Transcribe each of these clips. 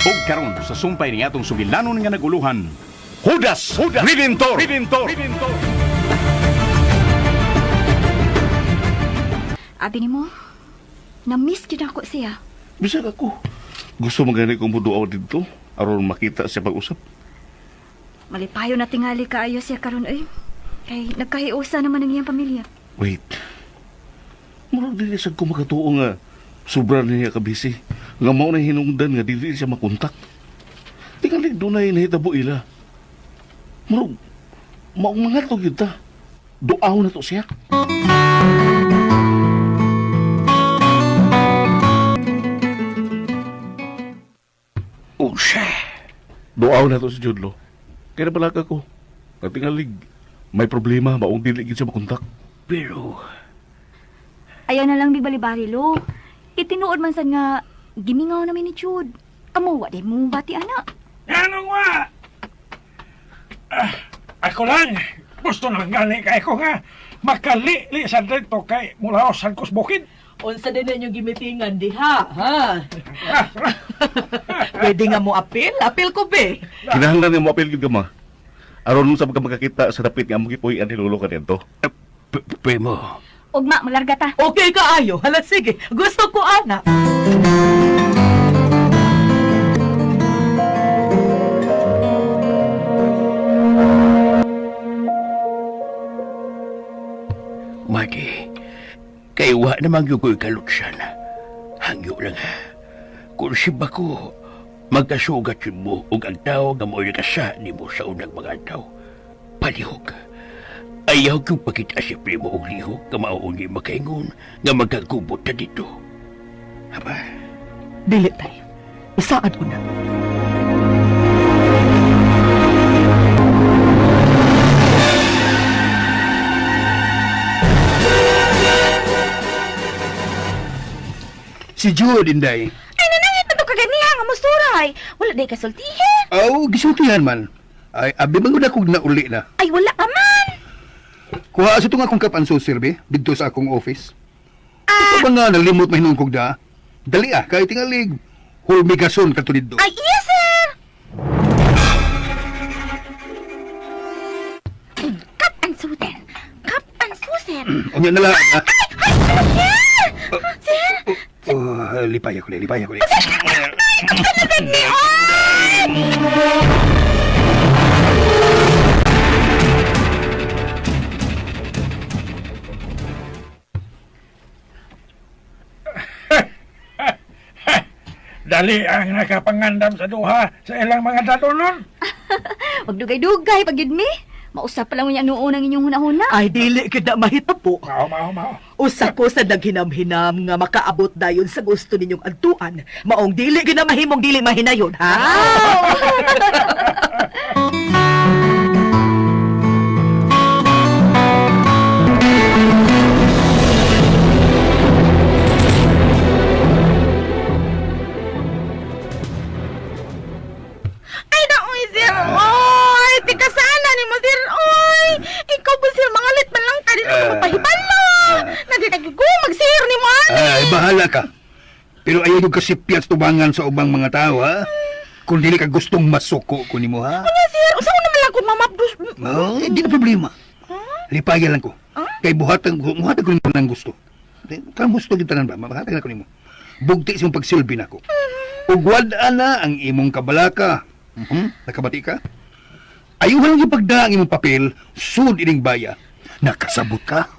O karon sa sumpay ni atong sugilanon nga naguluhan, Judas Redentor. Abi ni mo, na-miss gid ako siya. Bisag ako. Gusto magani kong muduaw dito aron makita siya pag-usap. Malipayo na tingali kaayo siya karon ay. Kay nagkahiusa naman ang iyang pamilya. Wait. Murag dili sa ko makatuo nga sobra niya kabisi. Nga mao na hinungdan nga dili siya makontak. Tingali dunay nahitabo ila. Murag mao mga to kita. Duaw na to siya. Oh, siya. Duaw na to si Judlo. Kaya nabalaka ko. Natingalig. May problema, maong dili gid siya makontak. Pero Ayaw na lang bibalibari lo. Itinuod man sad nga gimingaw namin ni Jude. Kamuwa din mo bati ana. Ano nga? Ako lang. Gusto nang gani kay ko nga. Makali sa dito kay mula o sa kusbukid. Unsa din ninyo gimitingan diha, ha? Pwede nga mo apil? Apil ko be. kinahanglan nga mo apil gid ka ma. Aron sa makakita sa dapit nga mo gipuy ang nilulo ka dito. Primo. Ugma, malarga ta. Okay ka ayo. Hala sige. Gusto ko ana. Mati, kay wa namang yung ko'y kalutsan. Hangyo lang ha. Kung si Bako, magkasugat yun mo ug ang tao nga mo'y nakasa ni mo sa unang mga tao. Palihog. Ayaw kong pakita si Primo og lihog nga mauungi makaingon nga magkagubot na dito. Haba? Dili tayo. Isaad ko na. Si Jude, Inday. Ay nanangit na to kaganiha nga musturay. Wala day kasultihin. Oh, gisultihan man. Ay, abi bang kog na uli na. Ay wala ka man. Kuha sa itong akong kapanso, sirbe, dito sa akong office. Ito ba nga nalimot mahinong kog da? Dali kahit tingalig. Hulmigason ka to dito. Ay iya sir. Kap ang suten. Kap ang susen. O nga nalang, ha? Sir! Sir! Oh, lipay ako. Dali ang nakapangandam sa duha sa ilang mga datunon. Huwag dugay-dugay pag yun mi. Mausap pa lang mo niya noon ang inyong hunahuna. Ay, dili kita mahitabo. Mao. Usa ko sa naghinam-hinam nga makaabot dayon sa gusto ninyong adtuan. Maong dili ginamahimong dili mahinayon, ha? Ay naoy sir! Oy! Tika sana ni mo sir! Oy! Ikaw po sir, mga lit man lang ka din ako mapahibalo! Nagigagumag sir ni mo! Ay, bahala ka. Pero ayaw yung kasipyat tubangan sa ubang mga tao, ha? Kung dili ka gustong masuko ko nimo, ha? Ano sir? Usa ko naman lang kung mamapdos... Oh, di na problema. Lipayan lang ko. Kay buhatan ko nimo ng gusto. Kang gusto kita ba? Mabuhatan ko nimo. Bugti sa pagsilbi nako. Ug na ang imong kabalaka. Nakabati ka? Ayuhan lang ipagda ang imong papel, sud ining baya. Nakasabot ka?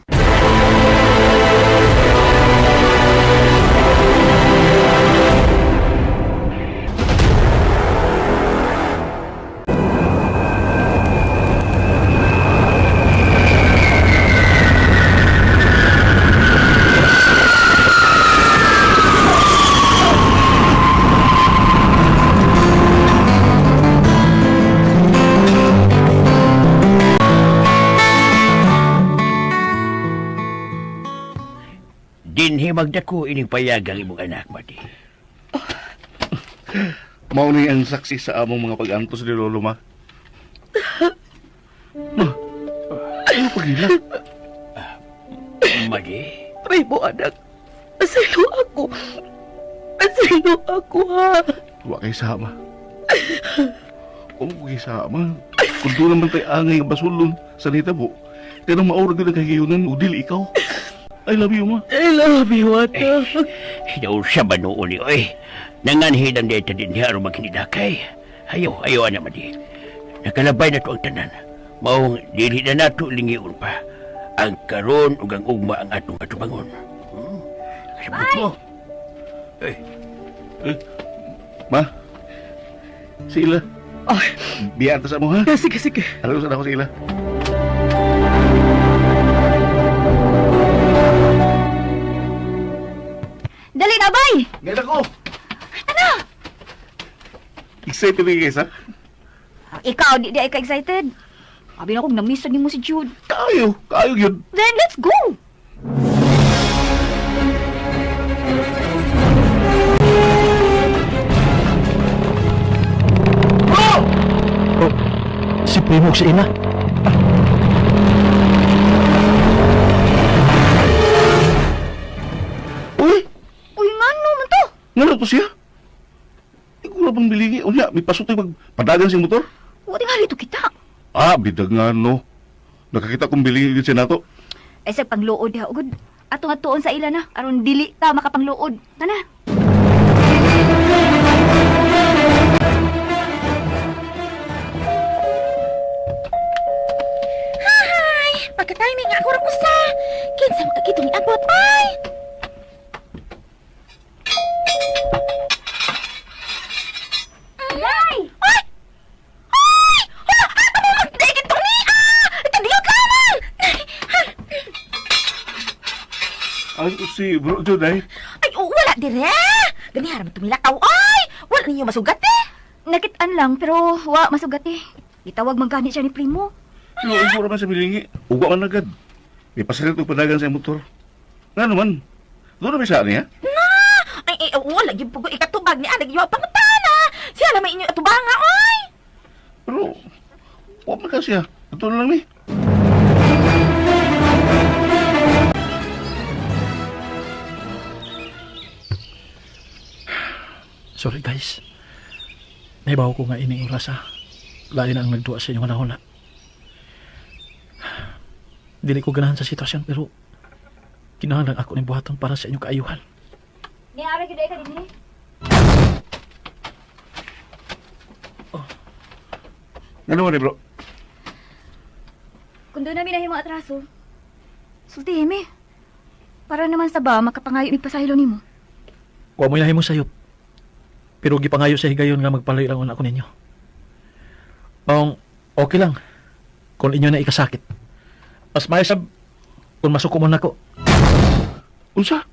Dinhi magdako ining payagang imong anak, Mati. Mao ni ang saksi sa among mga pag-antos ni Lolo ma. Ma. Ano pagila? Mati, Primo, anak. Asilo ako. Asilo ako, ha? Wa kay sama. Kung kay sama, kung doon naman tayo angay nga basulon sa nitabo, kaya maurag na kagayunan, udil ikaw. I love you, ma. I love you, Wata. Daw siya ba noon ni oy? Nanganhidan dito din niya aron maghinidakay. Ayaw na madi. Nakalabay na to ang tanan. Maong dili na nato lingiun pa. Ang karon ug ang ugma ang atong katubangon. Kasabot mo. Eh, Ma, sila. Ay, Biya ta sa mo, ha? sige, sige. Halo sa ako sila. Dali na, bay! Ngayon ako! Ano? Excited na guys, ha? Ikaw, di ka excited. Sabi na kong na-miss ni mo si Jude. Kayo yun. Then, let's go! Si Primo si Ina. Uy, Uy, nga naman to. nga to siya? Ikaw na bang bilingi? Unya, may pasok tayo magpadagan sa motor? Huwag nga rito kita. Ah, bidag nga, no. Nakakita kong bilingi din siya nato. Ay, sa pangluod ha. Ugod, ato nga tuon sa ila na. Aron dili ka makapangluod. Tana. Hi! Pagka-timing nga ako rin sa. Kinsa makakito ni abot, bay! Ay! Ay! Ay! Hala! Ato mo magdaigit to ni! Ito diyo kaman! Ay, si bro Jud, ay. Ay, wala dire! Ganihara man tumilakaw, ay! Wala ninyo masugat eh! Nakitaan lang, pero wa masugat eh. Itawag magkani siya ni Primo. Pero ikaw naman sa bilingi. Ugwa man agad. May pasalit og padagan sa motor. Nga naman. Doon na may saan niya? Na! Ay, wala yung pugo ikatubag ni Adag yung pangutana! Siya naman inyo atubanga, ay! Pero, huwag man ka siya. Ito na lang ni. Sorry guys. Naibaw ko nga ining oras ha. Lain ang nagduwa sa inyong panahon na. Dili ko ganahan sa sitwasyon pero kinahanglan ako ng buhaton para sa inyong kaayuhan. Ni Adag yung ka din eh. Nga naman bro. Kung doon namin nahimong atraso, sultihin mi. Para naman sa ba, makapangayo ni pasahilo ni mo. Wa mo yahin mo sayop. Pero gipangayo sa higayon nga magpalayo lang ako ninyo. Okay lang. Kung inyo na ikasakit. Mas maayos kung masukumon ako. Unsa?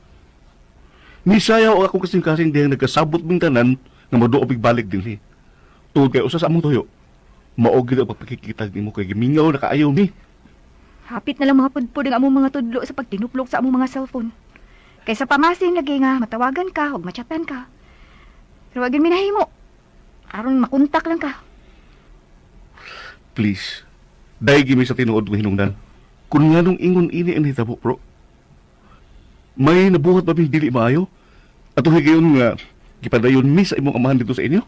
Misayaw ako kasing-kasing diyang nagkasabot ming tanan nga maduobig balik din ni. Tungod kay usa sa among tuyo. Maogid ang pagpakikita ni mo kay gimingaw na kaayaw ni. Hapit na lang mga pudpud ang among mga tudlo sa pagtinuplok sa among mga cellphone. Kaysa pamasin lagi nga matawagan ka o machatan ka. Pero wag mi nahimo. Aron makontak lang ka. Please. Dahil gimi sa tinuod mo hinungdan. Kung nga nung ingon ini ang hitabo, bro. May nabuhat ba may dili maayo? At higayon nga, gipadayon mi sa imong amahan dito sa inyo?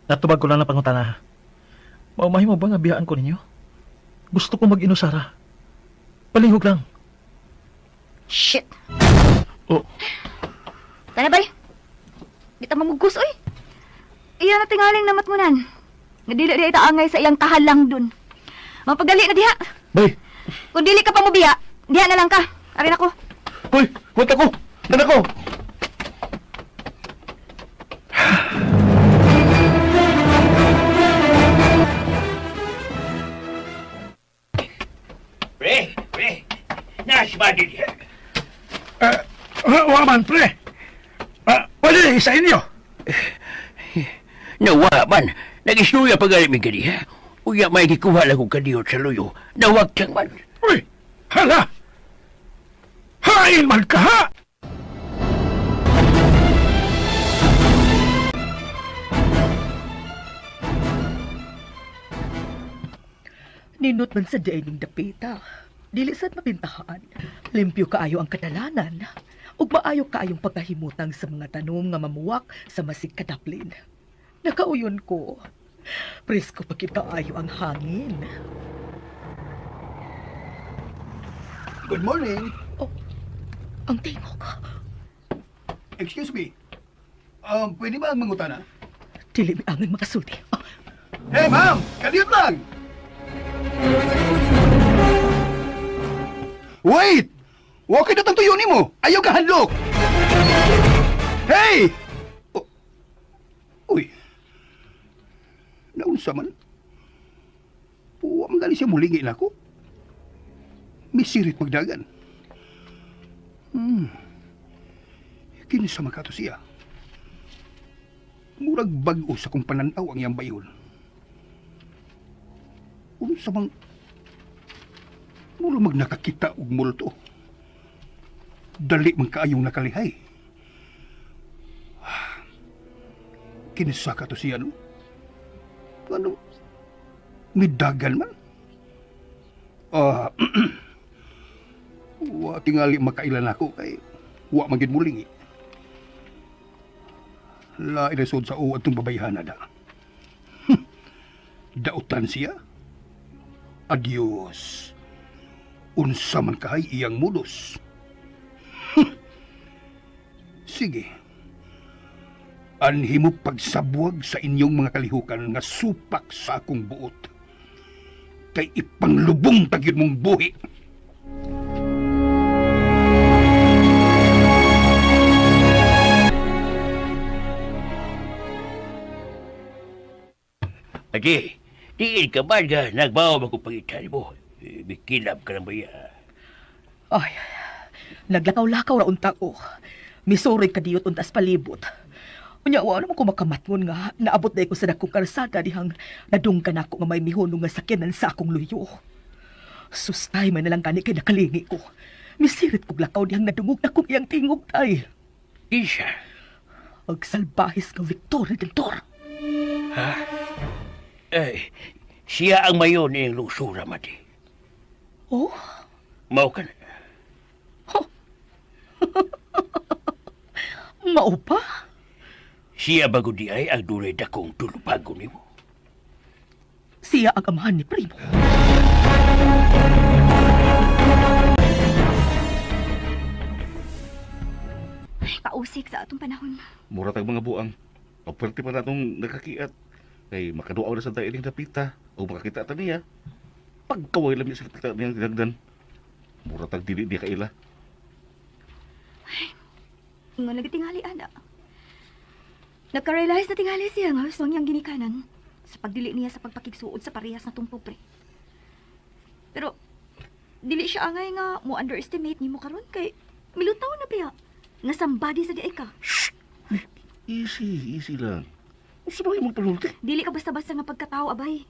Natubag ko lang na pangutana. Maumahin mo ba nga biyaan ko ninyo? Gusto ko mag-inusara. Palihog lang. Shit. Oh, Tana bay. Di ta mamugos oy. Iya na tingaling na matmunan. Nadili di ita angay sa iyang kahalang dun. Mapagali na diha. bay! Kung dili ka pa mo biya, diha na lang ka. Arin ako. Hoy! Huwag ako! Nan ako! pre. Nasba din diha. Wa man, pre. Wala sa inyo. Nawa man. Nag-isuya pa galing mi kaniya. Uya may gikuha lang kong kadiyot sa luyo. Nawag siyang man. Uy, hala. Hain man ka ha. Ninot man sa dining dapita. Dili sad mapintahan. Limpyo kaayo ang kadalanan. ug maayo kaayong pagkahimutang sa mga tanom nga mamuwak sa masig kadaplin. Nakauyon ko. Presko pa kaayo ang hangin. Good morning. Ang tingog. Excuse me. Pwede ba ang mangutana? Dili mi angin makasulti. Hey, ma'am! Kaniyot lang! Wait! Wakay na tang tuyo ni mo! Ayaw ka handlok! Hey! Uy! Naunsa man? Huwag man gali siya mulingi na ako. Misirit magdagan. Kinsa makato siya. Murag bag-o sa kong pananaw ang iyang bayon. Unsa mang mula mag nakakita og multo. Dali man kaayong nakalihay. Kinsa ka to siya no? Ano? Midagan man? Wa tingali makailan ako kay wa magid mulingi. La ilasod sa uwad tong babayhana da. Dautan siya? Adios. Unsa man kahay iyang mulos. Sige. Anhi mo pagsabwag sa inyong mga kalihukan nga supak sa akong buot. Kay ipanglubong tagid mong buhi. Lagi, diin ka ba nga nagbawa mo kong pangitan mo? Bikilap ka lang ba yan? Ay, naglakaw-lakaw ra unta ko. Misuri ka diyot untas palibot. Unya, wala mo ko makamatngon nga, naabot na ko sa dakong karsada dihang nadunggan ako nga may mihunong nga sakyanan sa akong luyo. Sustay man nalang gani kay nakalingi ko. Misirit kog lakaw dihang nadungog na kong iyang tingog tay. Isa? Ang salbahis nga Victoria del Toro. Ha? Ay, siya ang mayon ng lusura, mati. Oh? Mau ka na. Mao pa? Siya bago di ay ang dunay dakong tulupago ni mo. Siya ang amahan ni Primo. Kausik sa atong panahon. Mura tag mga buang. Pagperte pa na itong nakakiat. Kay makaduaw na sa tayo ining napita. O makakita ta niya. Pagkaway lang niya sa kita niyang dinagdan. Mura tag dili di kaila. Nga nagatingali, ana. Nagka-realize na tingali siya nga gusto niyang ginikanan sa pagdili niya sa pagpakigsuod sa parehas na tong pobre. Pero, dili siya angay nga mo underestimate ni mo karon kay milutaw na biya. Nga somebody sa diay ka. Easy lang. Gusto ba imong panulti? Dili ka basta-basta nga pagkatao, abay.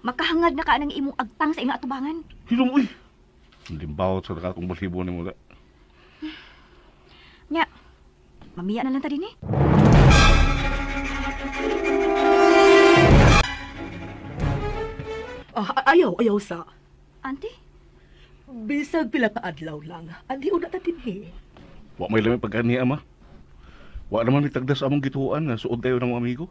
Makahangad na ka ng imong agtang sa imong atubangan. Hilom, uy! Hindi bawat sa nakatong basibo ni mo da. Nya, mamiya na lang ta din eh. Ayaw sa. Auntie? Bisag pila ka adlaw lang. Andi una ta dinhi. Wa may lamang pagkani, ama. Wa naman itagdas among gituan nga suod tayo ng mga amigo.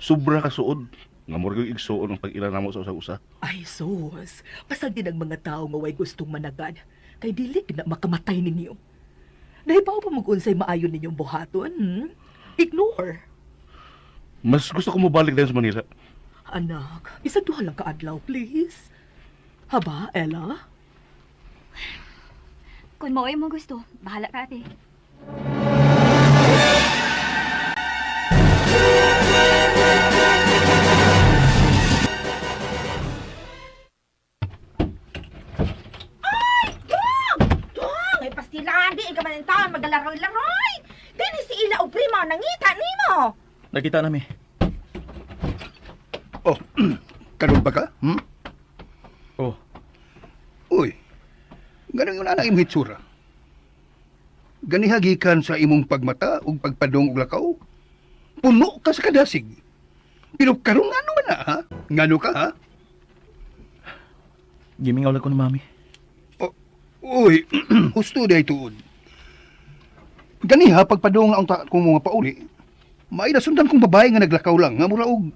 Sobra ka suod. Nga mo rin igsuon ang pag-ilan na mo sa usa-usa. Ay sus, pasag din ang mga tao nga way gustong managad. Kay dili na makamatay ninyo. Nahibaw pa mag-unsay maayon ninyong buhaton, Ignore. Mas gusto ko mabalik din sa Manila. Anak, isang duha lang ka adlaw, please. Haba, Ella? Kung mo ay mo gusto, bahala ka ate. Ay, pastilan, di ka man ang taon magalaroy-laroy. Dini si Ila o Primo, nangita ni mo. Nakita namin. Oh, karon ba ka? Oh, Uy, ganun yung nanay imong hitsura. Ganihagikan sa imong pagmata ug pagpadong og lakaw. Puno ka sa kadasig. Pero karon ano man na, ha? Ngano ka, ha? gimingaw lang ko ni mami. Uy, husto day tuod. Ganiha, pagpadong ang kong mga pauli, may nasundan kong babae nga naglakaw lang, nga mura og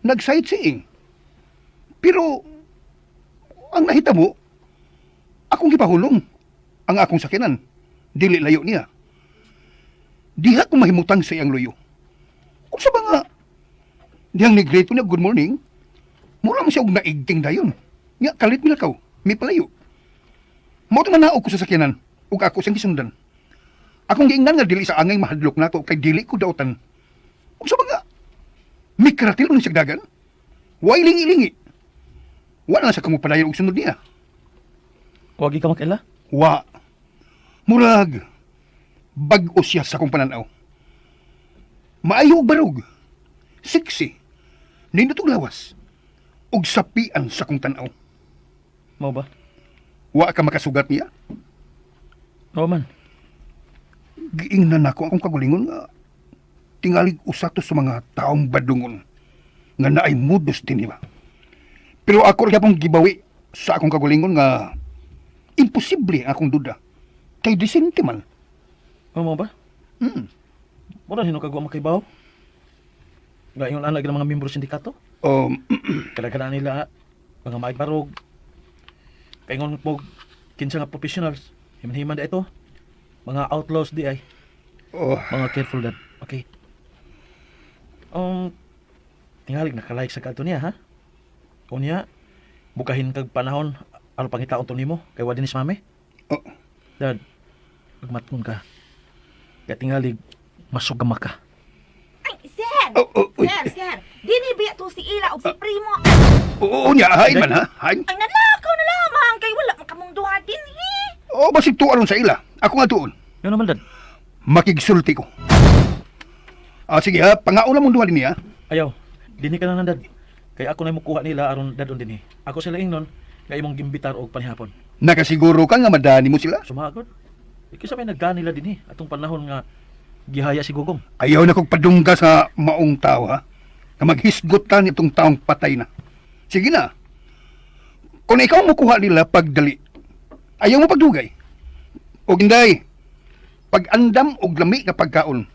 nag-sightseeing. Pero, ang nahitabo, akong gipahulong ang akong sakinan. Dili layo niya. Diha ko mahimutang sa iyang luyo. Kung sa mga, dihang ni-greet ko niya, good morning, mura mo siya og naigting dayon. Nga, kalit milakaw, may palayo. Mao man naog ko sa sakyanan, ug ako siyang gisundan. Akong giingnan nga dili sa angay mahadlok nato kay dili ko dautan. Kung sa mga, may karatil mo siya dagan, way lingi-lingi. Wala na sa kamo padayon og sunod niya. Wagi ka makila? Wa. Murag. Bag-o siya sa kong pananaw. Maayo og barog. Sexy. Nindot og lawas. Og sapian sa kong tanaw. Mao ba? Wa ka makasugat niya. Oo man. Giingnan ako akong kagulingon nga tingalig usato sa mga taong badungon nga naay mudos din iba. Pero ako rin pong gibawi sa akong kagulingon nga imposible ang akong duda. Kay disente man. Mao ba? Mura sino kagwa makaibaw? Nga yung anak ng mga membro sindikato? Kada nila mga maigbarog. Kaingon po kinsa nga professionals. Himan-himan da ito. Mga outlaws di ay. Mga careful that. Okay. Tingalig nakalaik sa kanto niya ha. Unya bukahin kag panahon aron pangitaon to nimo kay wa dinis mame. Dad. Magmatngon ka. Kaya tingalig masugama ka. Ay, sir! Sir! Dini biya to si Ila o si Primo. Oo niya, hain man ha? Hain? Ay, nanakaw na lamang. Kay wala makamong duha din, Basig tuaron sa ila. Ako nga tuon. Yun naman, Dad. Makigsulti ko. Sige ha, pangaula mong duha din niya. Ayaw. Dini ka na, Dad. Kaya ako na mukuha nila aron dadon dinhi. Ako sila ingnon nga imong gimbitar og panihapon. Nakasiguro ka nga madani mo sila? Sumagod. Ikisa may nagdani nila dinhi atong panahon nga gihaya si Gugong. Ayaw na kong padungga sa maong tao ha. Na maghisgot ka nitong taong patay na. Sige na. Kung ikaw makuha nila pagdali, ayaw mo pagdugay. O ginday, pag-andam o lami ka pagkaon.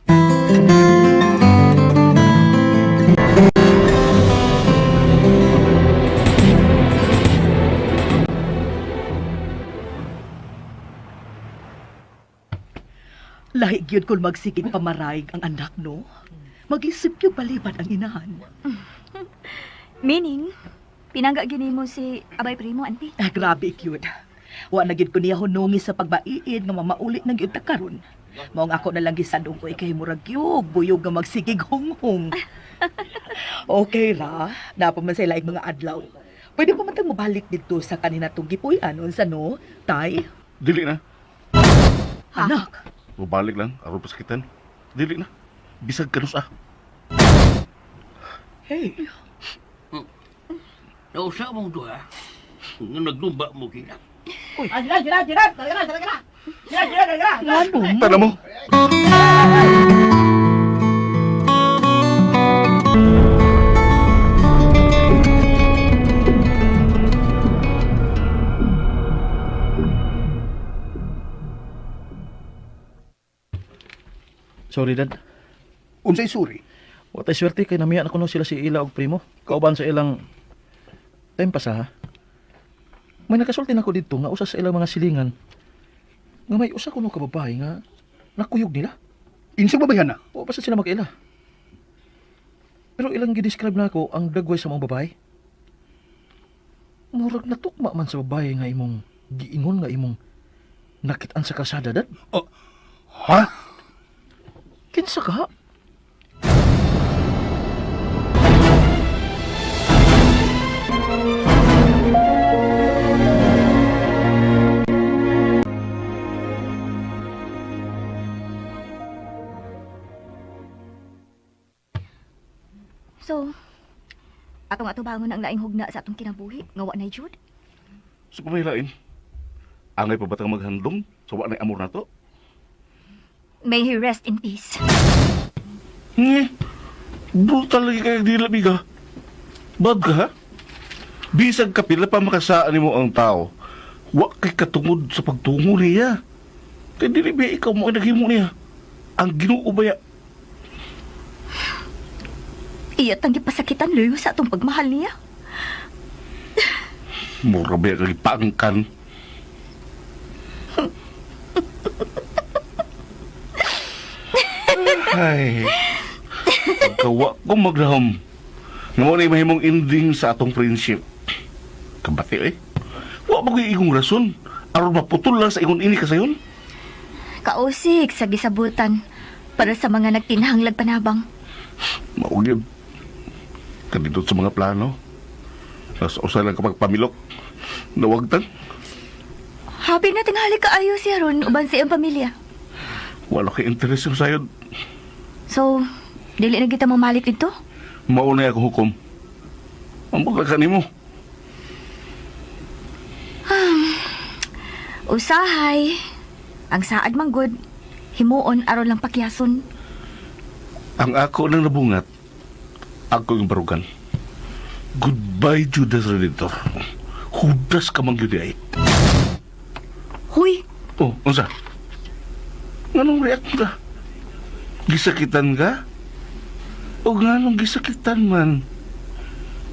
Lahi gyud kung magsigig pamarayag ang anak, no? Mag-isip yung balibad ang inahan. Meaning, pinangga gini mo si Abay Primo, auntie. Grabe, cute. Wa na gyud ko niya hunungi sa pagbaiid nga mamaulit ng gyud ta karon. Maong ako na lang gisadong ko kay murag yug, buyog nga magsigig honghong. Okay ra, napaman sa ilaing mga adlaw. Pwede pa man tang mabalik dito sa kanina tong gipuy-an unsa no, tay? Dili na. Anak. Mabalik lang, aron pasakitan. Dili na. Bisag kanus ah. Hey. Nausa mong duha. Nga naglumba mo kina. Ano? Tala mo. Sorry, Dad. Unsay suri? Watay swerte kay namiya na kuno sila si Ila og Primo. Kauban sa ilang time pa sa ha. May nakasulti na ko dito nga usa sa ilang mga silingan. Nga may usa kuno ka babae nga nakuyog nila. Insang babayan na? O basta sila mag-ila. Pero ilang gidescribe na ako ang dagway sa mga babae. Murag natukma man sa babae nga imong giingon nga imong nakitaan sa kalsada, Dad. Ha? Kinsa ka? So, atong ato bangon ang laing hugna sa atong kinabuhi, nga wa na jud. So pamahilain. Angay pa batang maghandom sa wa na amor na to? May he rest in peace. Brutal lagi kaya dila, biga. Bad ka, ha? Bisag kapila pa makasaan mo ang tao. Wa kay katungod sa pagtungo niya. Kaya dili ba ikaw mo ay naghimo niya. Ang Ginoo baya. Iya tang gipasakitan luyo sa atong pagmahal niya. Mura ba kag ipangkan. Ay. Pagkawa ko magrahom. Nga mo na mahimong ending sa atong friendship. Kabati eh. Wa ba ko'y igong rason? Aron maputol lang sa ingon ini kasayon? Kausik sa gisabutan para sa mga nagtinahanglag panabang. Maugib. Kanindot sa mga plano. Sa usa lang kapag pamilok. Nawagtan. Happy na tinghali kaayo siya ron uban sa iyong pamilya. Wala kay interes yung sayod. So, dili na kita mamalit dito? Mauna akong hukom. Ambot lang kanimo. Usahay. Ang saad man good, himuon aron lang pakyason. Ang ako nang nabungat, ako yung barugan. Goodbye, Judas Redemptor. Hudas ka mang yun ay. Huy, Oh, unsa? Nganong react ka? Gisakitan ka? O nganong gisakitan man?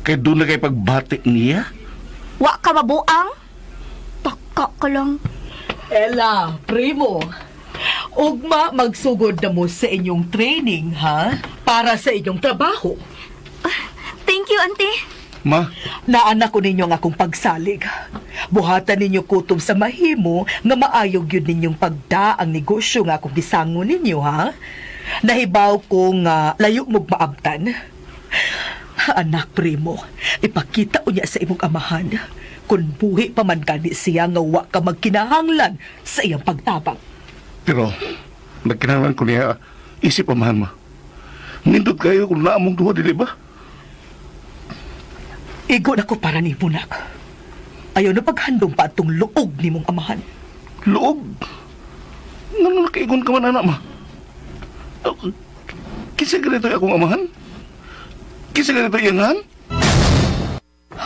Kaya doon na kay pagbati niya? wa ka mabuang? Taka ka lang. Ella, primo. Ugma magsugod na mo sa inyong training, ha? Para sa inyong trabaho. Thank you, auntie. Ma, Naanak ko ninyo nga akong pagsalig. Buhatan ninyo kutob sa mahimo nga maayog yun ninyong pagdaang negosyo nga akong gisangon ninyo, ha? Nahibaw ko nga layo mong maabtan. Anak, primo, ipakita unya sa imong amahan kung buhi pa man gani siya nga wa ka magkinahanglan sa iyang pagtabang. pero nagkinahanglan ko niya isip amahan ma. Nindot kayo kung naamong duha, dili ba? Igo na ko para ni Bunak. Ayaw na paghandong pa atong luog ni mong amahan. Loob. Nganong nakaigon ka man, anak ma? Kisa ganito akong amahan? Kisa ganito iyangan?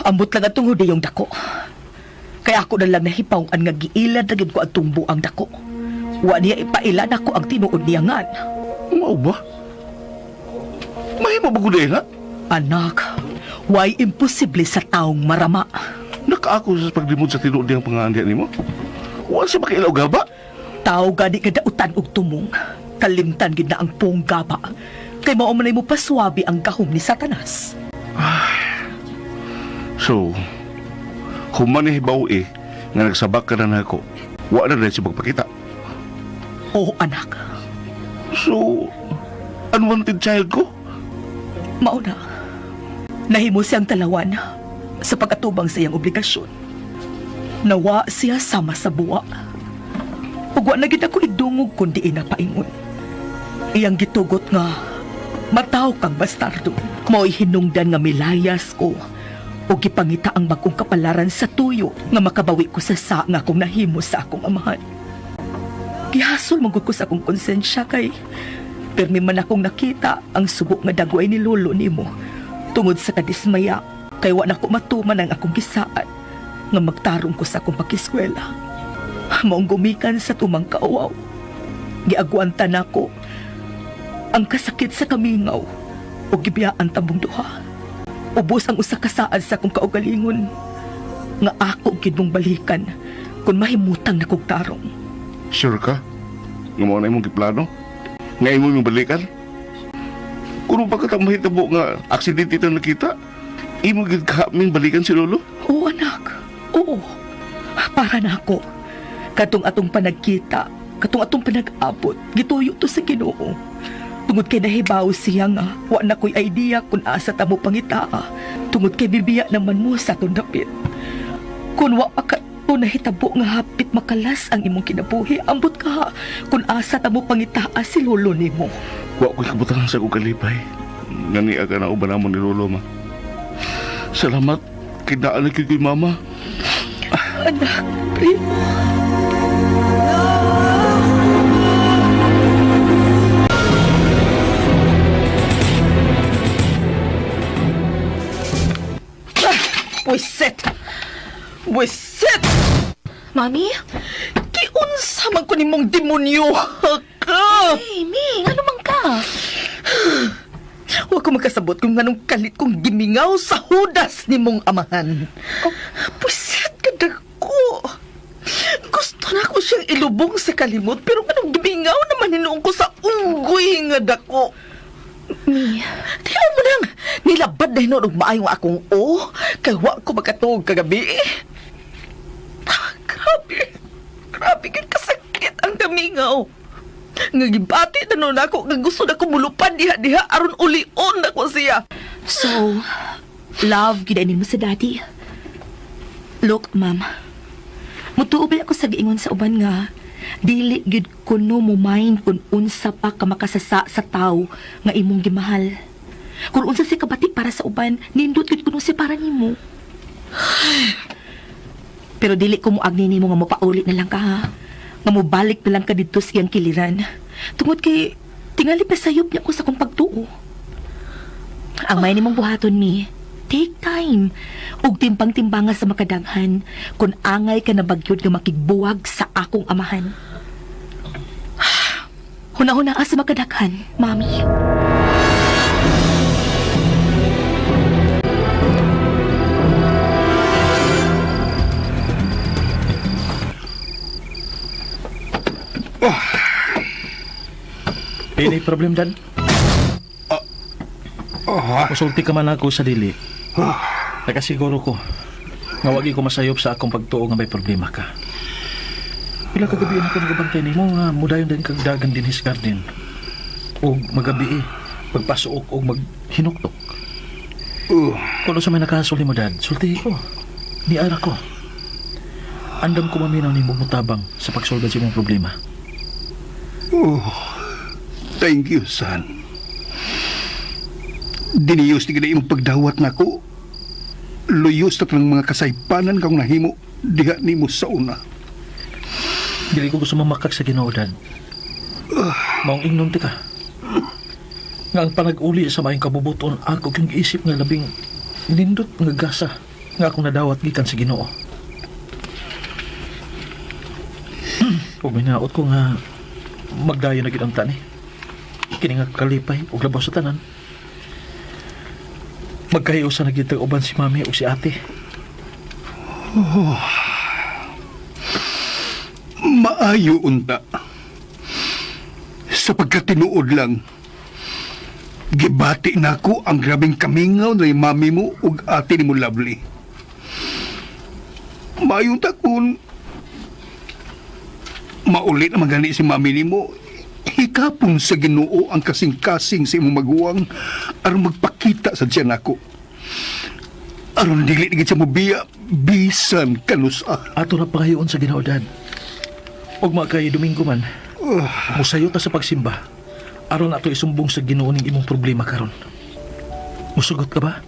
Ambot lang atong hudayong dako. Kaya ako na lang nahipawngan nga giilad na gid ko atong buang dako. Wa niya ipailan ako ang tinuod niyangan. Mao ba? Mahimo ba guday nga? Anak, why imposible sa taong marama? Nakaako sa paglimod sa tinuod niyang pangaandya nimo? Wala siya makailaw gaba? Tao gani nga dautan og tumong. Kalimtan gid na ang ponggaba. Kay mao man mo paswabi ang gahom ni Satanas. So, kung manihibaw nga nagsabak ka na nako, wala na rin siya magpakita. Oo, anak. So, unwanted child ko? Mao na. Nahimo siyang talawan sa pag-atubang sa iyang obligasyon. Nawa siya sama sa buwa. Ug wa na gid ako idungog kundi inapaingon. Iyang gitugot nga mataw kang bastardo. Mo'y hinungdan nga milayas ko o gipangita ang bagong kapalaran sa tuyo nga makabawi ko sa nga akong nahimo sa akong amahan. Gihasol magud ko sa akong konsensya kay permi man akong nakita ang subok nga dagway ni lolo nimo tungod sa kadismaya kay wa na ko matuman ang akong gisaad nga magtarong ko sa akong pakiskwela. Maong gumikan sa tumang kauaw. Giagwantan nako ang kasakit sa kamingaw o gibiyaan tambong duha. Ubos ang usa ka saad sa akong kaugalingon nga ako gid mong balikan kung mahimutang na kog tarong. Sure ka? Nga mo na imong giplano? Nga imo yung balikan? Kung pa ka mahitabo nga aksidente ito nakita, imo gid kaming balikan si Lolo? Oo, anak. Oo. Para na ako. Katong atong panagkita, katong atong panag-abot, gituyo to sa Ginoo. Tungod kay nahibaw siya nga, wa na ko'y idea kung asa tamo pangitaa. Tungod kay bibiya naman mo sa atong dapit. Kung wa pa ka to nahitabo nga hapit makalas ang imong kinabuhi, ambot ka kung asa tamo pangitaa si lolo nimo. Wa ko'y kabutang sa kong kalipay. Ngani aga na uban namon ni Lolo, ma. Salamat, kinaan na kay mama. Anak, primo. Wiset! Wiset! Mami? Unsa man ko nimong demonyo ka? Hey, Ming, ano man ka? Huwag ko magkasabot kung anong kalit kong gimingaw sa hudas ni mong amahan. Pusit ka dako. Gusto na ko siyang ilubong sa kalimot, pero anong gimingaw naman hinuong ko sa unggoy nga dako. Tiyaw mo nang nilabad na hinuong maayong akong kay wa ko magkatuog kagabi. Grabe kang kasakit ang gamingaw. Nga gibati na nun ako, nga gusto na kumulupan diha-diha aron ulion na ko siya. So, love, gidainin mo sa daddy. Look, ma'am. Mutuob ako sa giingon sa uban nga, dili gid kuno mo mind kung unsa pa ka makasasa sa tao nga imong gimahal. Kung unsa si kabati para sa uban, nindot gid kuno si para nimo. Pero dili ko mo agni nimo nga mopaulit na lang ka ha. Nga mobalik na lang ka dito sa iyang kiliran. Tungod kay tingali pa sayop niya ko sa kong pagtuo. Ang may nimong buhaton mi, take time. Ug timbang-timbanga sa makadaghan kung angay ka na bagyod nga makigbuwag sa akong amahan. Huna-huna sa makadaghan, mami. Ini problem, Dad? Masulti ka man ako sa dili. Nakasiguro ko nga wagi ko masayop sa akong pagtuo nga may problema ka. Pila kagabi na ko nagabantay nimo nga mudayon din kag dagan din his garden. O magabi magpasuok o maghinuktok. Kung sa may nakasuli mo, Dad, sulti ko. Niara ko. Andam ko maminaw ni mutabang sa pagsolba sa imong problema. Thank you, son. Diniyos ni gina imong pagdawat nako. Luyos na ng mga kasaypanan kang nahimo diha nimo sa una. Dili ko gusto mamakak sa Ginoo, Dad. Maong ingnon ti ka. Nga ang panag-uli sa mayong kabubuton ako kung isip nga labing nindot nga gasa nga akong nadawat gikan sa Ginoo. Huwag minaot ko nga magdayo na gid ang tani. Kini nga kalipay ug labaw sa tanan. Magkahiusa na gid uban si mami ug si ate. Maayo unta. Sa pagkatinuod lang, gibati nako ang grabing kamingaw na mami mo ug ate ni mo Lovely. Maayo ta kun maulit na magani si mami ni mo. Hikapon sa Ginoo ang kasing-kasing sa imong maguwang aron magpakita sa tiyan nako. Aron dili gid sa mobiya bisan kanusa. Ato na pangayoon sa Ginoo, Dad. Ug makay Domingo man. Musayo ta sa pagsimba. Aron ato isumbong sa Ginoo ning imong problema karon. Musugot ka ba?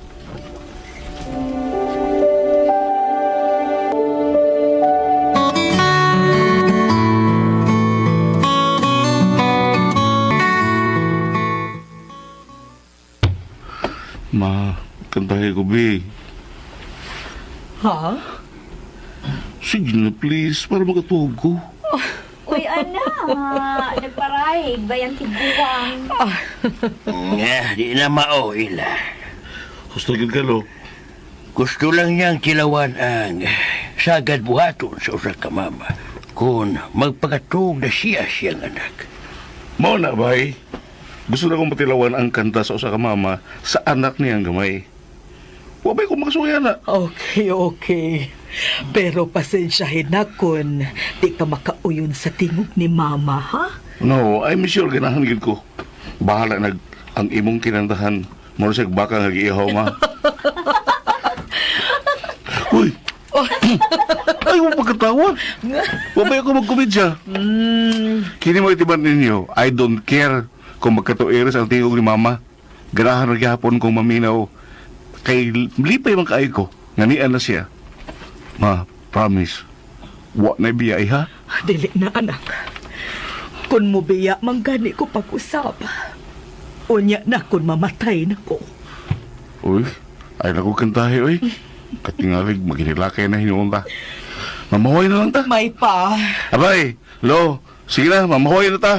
Ma, kantahin ko, be. Ha? Sige na, please, para makatuog ko. Uy, anak. Nagparahig ba yung tibuwang? Nga, di na maoila. Hustagin ka, lo. Gusto lang niyang kilawan ang sagad buhaton sa usa ka mama kung magpakatug na siyang anak. Mao na, bay. Gusto na kong patilawan ang kanta sa usa ka mama sa anak niyang gamay. Wabay ko makasuya na. Okay. Pero pasensyahin na kung di ka makauyon sa tingog ni mama, ha? No, I'm sure ganahan gid ko. Bahala ang imong kinantahan. Moro sa baka nga giihaw, ma. Uy! Ay, mo pagkatawa. Wabay ako magkomedya. Kini mo itiban ninyo, I don't care kung magkatuiris ang tingog ni mama. Ganahan na gihapon kong maminaw. Kay lipay man kaay ko. Nganian na siya. Ma, promise. Wa na biyay, ha? Dili na, anak. Kung mo biya, manggani ko pag-usap. Unya na kung mamatay na ko. Uy, ay naku kantahe, uy. Katingalig, maginilakay na hinuunta. Mamahoy na lang ta. May pa. Abay, lo, sige na, mamahoy na ta.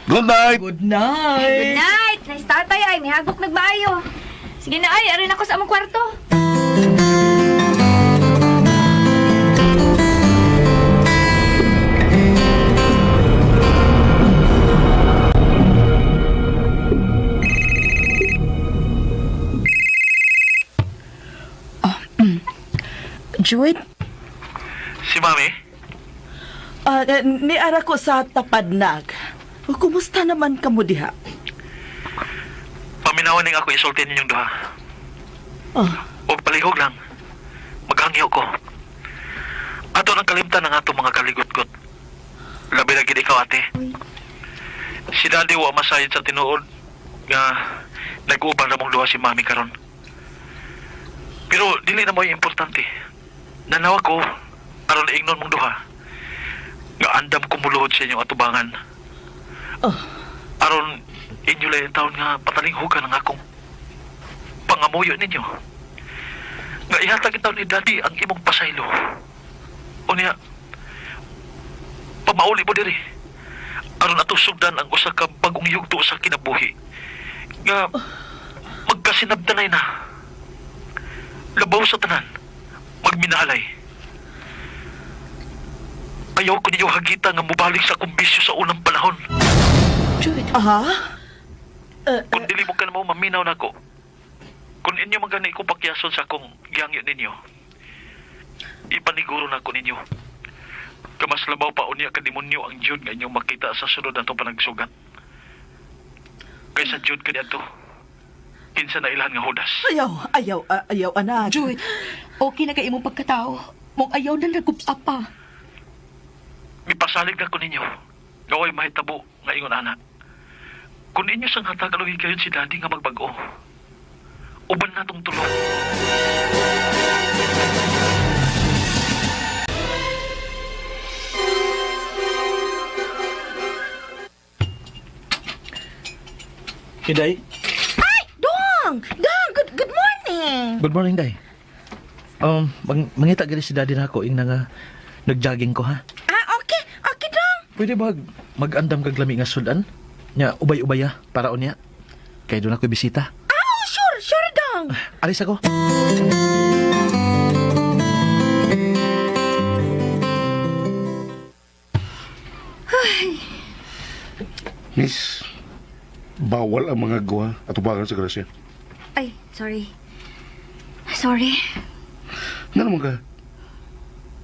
Good night. Good night. Good night! Nice tatay ay, may hagok nagbayo. Sige na ay, arin ako sa among kwarto. Joy, Si Mami? Niara ko sa tapadnag. Kumusta naman ka mo diha? Paminawan ning ako isultin ninyong duha. Oh. O palihog lang. Maghangyo ko. Ato nang kalimtan ang ato mga kaligot-got. Labi na gid ikaw, ate. Si Daddy wa masayod sa tinuod nga nag-uban na mong duha si Mami karon. Pero dili na mo yung importante. Nanawa ko aron iingnon mong duha. Nga andam kumuluhod sa inyong atubangan. Aron inyo lang yung taon nga patalinghugan ang akong pangamuyo ninyo. Nga ihatag itaw ni Daddy ang imong pasaylo. O niya, pamauli mo diri. Aron ato sugdan ang usa ka bagong yugto sa kinabuhi. Nga magkasinabtanay na. Labaw sa tanan. Magminalay. Ayaw ko ninyo hagita nga mubalik sa akong bisyo sa unang panahon. Joy. Aha? Kung dili mo ka na mo maminaw na ko. Kung inyo magani ko pakyason sa akong giyangyo ninyo. Ipaniguro na ko ninyo. Kamas labaw pa unya ka demonyo ang Jud nga inyong makita sa sunod na itong panagsugat. Kaysa Jud ka niya kinsa na ilahan nga hudas. Ayaw, anak. Joy, okay na kay imong pagkatao. Mong ayaw na nagupapa. Mipasalig na ko ninyo. Gaway mahitabo nga ingon anak. Kung inyo sang hatagaluhin kayo si Daddy nga magbago. Uban na tong tulong. Kiday? Dong, good morning. Good morning, Day. Mangita gani si Daddy na ako ing nga nag-jogging ko, ha? Okay, Dong. Pwede ba mag-andam kag lami nga sudan? Nya ubay-ubaya para unya. Kay doon ako bisita. Sure, Dong. Alis ako. Miss, bawal ang mga gawa at ubangan sa grasya. Ay, sorry. Sorry. Nga naman ka,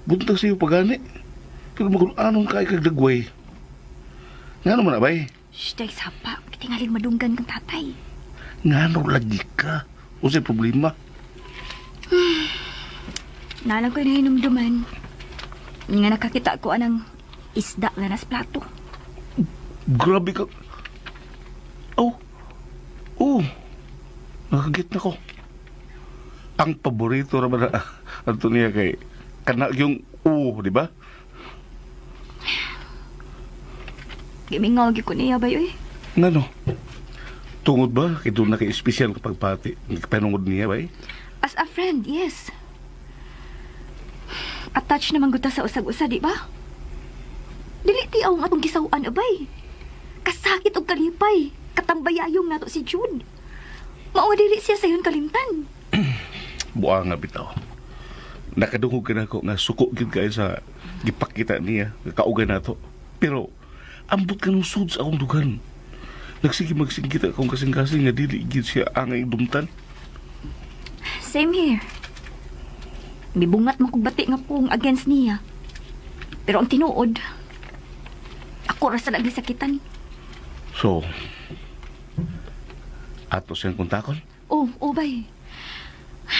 buntag sa iyo pagani. Pero anong kay kagdagway. Nga naman abay, Shh, day sapa. Kitingaling madunggan kang tatay. nga nung lagi ka. O sa'y problema. Nalang ko na hinumduman. Nga nakakita ko anang isda nga nas plato. Grabe ka. Nakagit na ko. Ang paborito naman na ato niya kay kana yung di ba? Gimingaw gi ko niya ba yoy? Ngano? Tungod ba? Kaya doon na kay espesyal kapag pati. Panungod niya ba eh? As a friend, yes. Attached naman guta sa usag-usa, di ba? Dili ti ang atong gisawaan abay. Kasakit og kalipay. Katambayayong nato si June. Mao dili siya sayon kalimtan. Buwa nga bitaw. Nakadungog ka na ako nga suko gid kayo sa gipakita niya. Kaugan na to. Pero, ambot ka nung sud sa akong dugan. Nagsige magsingkita akong kasing-kasing nga dili gid siya angay dumtan. Same here. Mibungat man kong bati nga pong against niya. Pero ang tinuod, ako rasa lagi sakitan. So, ato siyang kontakon? Oh, bay.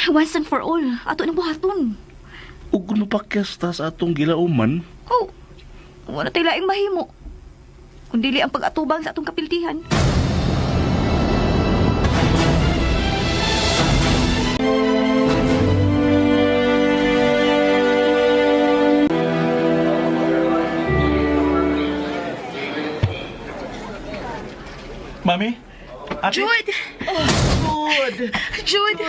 Once and for all, ato nang buhaton. Ug kung mapakyas ta sa atong gilauman, Oh, wala tayo laing mahimo. Kung dili ang pag-atubang sa atong kapiltihan. Mami? Ate? Jude! Jude!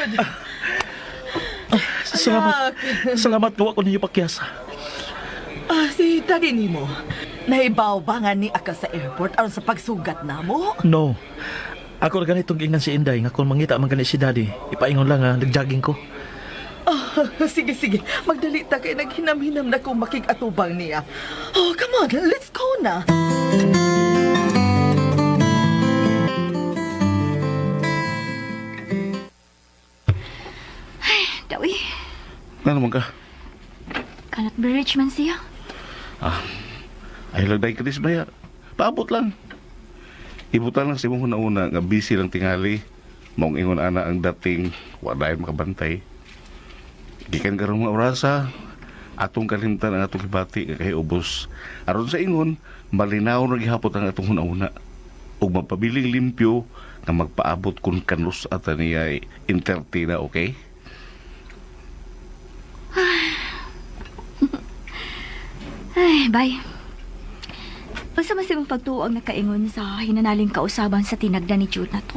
Salamat. Salamat gawa ko ninyo pakyas. Si daddy nimo. Naibaw ba nga ni aka sa airport aron sa pagsugat na mo? No. Ako na ganitong ingnan si Inday nga kung mangita man gani si Daddy. Ipaingon lang nga, nagjogging ko. Sige. Magdali ta kay naghinam-hinam na kung makikatubang niya. Oh, come on, let's go na. Dawi, Ano naman ka? kanat bridge man siya. Ay lang dahil kadis baya. Paabot lang. Ibutan lang si mong una nga busy lang tingali. Maong ingon ana ang dating wala makabantay. Gikan karong mga orasa. Atong kalimtan ang atong hibati nga kay ubos. Aron sa ingon, malinaw na gihapot ang atong una. Ug mapabiling limpyo nga magpaabot kung kanus at niya intertina, okay? Ay, bye. Basta mas imong pagtuo ang nakaingon sa hinanaling kausaban sa tinagda ni Jude na to.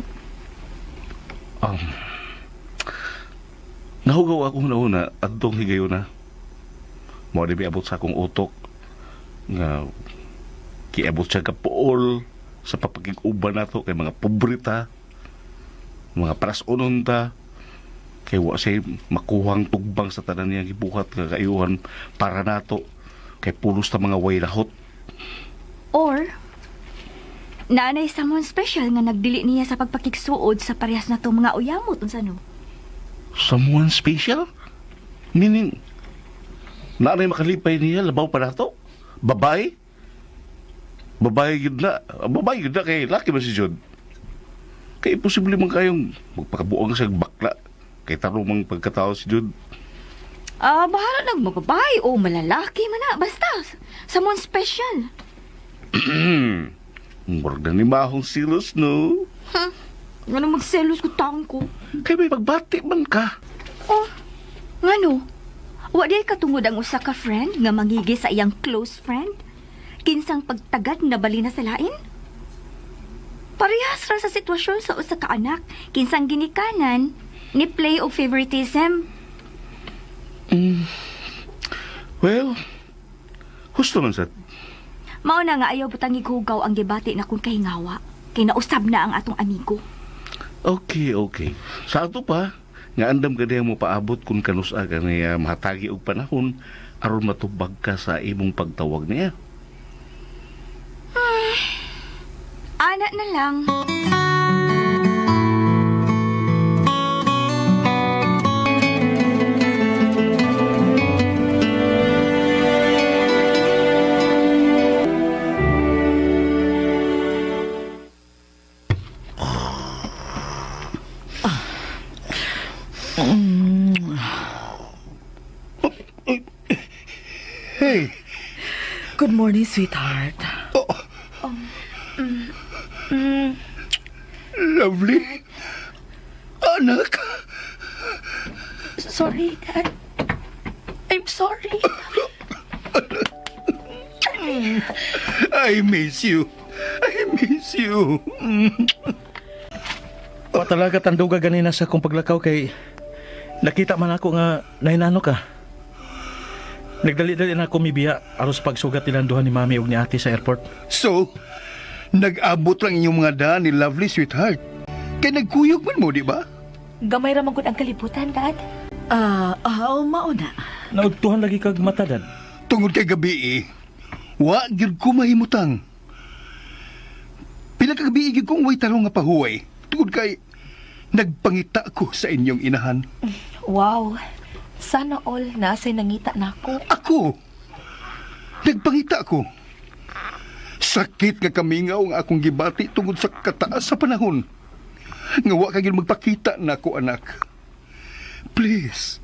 Nahugaw ako una at itong higayo na. Mo di abot sa akong utok nga kiabot siya kapool sa papakig-uban nato kay mga pobrita, mga prasonon ta, kay wa say makuhang tugbang sa tanan niya gibuhat nga kayuhan para nato kay pulos ta mga way lahot. Or, naanay someone special nga nagdili niya sa pagpakigsuod sa parehas na to mga uyamot unsa no? Someone special? Meaning, naanay makalipay niya, labaw pa nato? Babae? Babae yun na. Babae yun na kay laki ba si John? Kaya imposible man kayong magpakabuang sa bakla. Kay tarong mang pagkatao si John. Bahala nag magbabae o malalaki man na. Basta, someone special. Murag na ni Mahong silos, no? Nga magselos ko taong ko. Kaya may magbati man ka. Oh, nga no? Wa di katungod ang usa ka friend nga mangigi sa iyang close friend? Kinsang pagtagad na bali na sa lain? Parehas ra sa sitwasyon sa usa ka anak, kinsang ginikanan ni play o favoritism. Well, husto man sad. Mao na nga ayaw butang igugaw ang gibati na kung kahingawa. Kay nausab na ang atong amigo. Okay. Sa ato pa, nga andam ka diya mo paabot kung kanusa ka niya mahatagi og panahon aron matubag ka sa imong pagtawag niya. Ana na lang. Hey, Good morning, sweetheart. lovely. Anak, Sorry, Dad. I'm sorry. I miss you. Wa talaga tanduga ganina sa kong paglakaw kay nakita man ako nga nahinano ka. Nagdali-dali na ako mibiya aron sa pagsugat nilang duha ni Mami ug ni Ate sa airport. So, nag-abot lang inyong mga daan ni Lovely, sweetheart. Kaya nagkuyog man mo, di ba? Gamay ra man gud ang kalibutan, Dad. Mauna. Naugtuhan lagi kag mata, Dad. Tungod kay gabi wa gyud ko mahimutang. Pila ka gabi gyud kong way tarong nga pahuway. Tungod kay nagpangita ko sa inyong inahan. Wow. Sana all nasa'y nangita na ako. Ako! Nagpangita ko. Sakit nga kamingaw ang akong gibati tungod sa kataas sa panahon. Nga wa ka gyud magpakita na ako, anak. Please.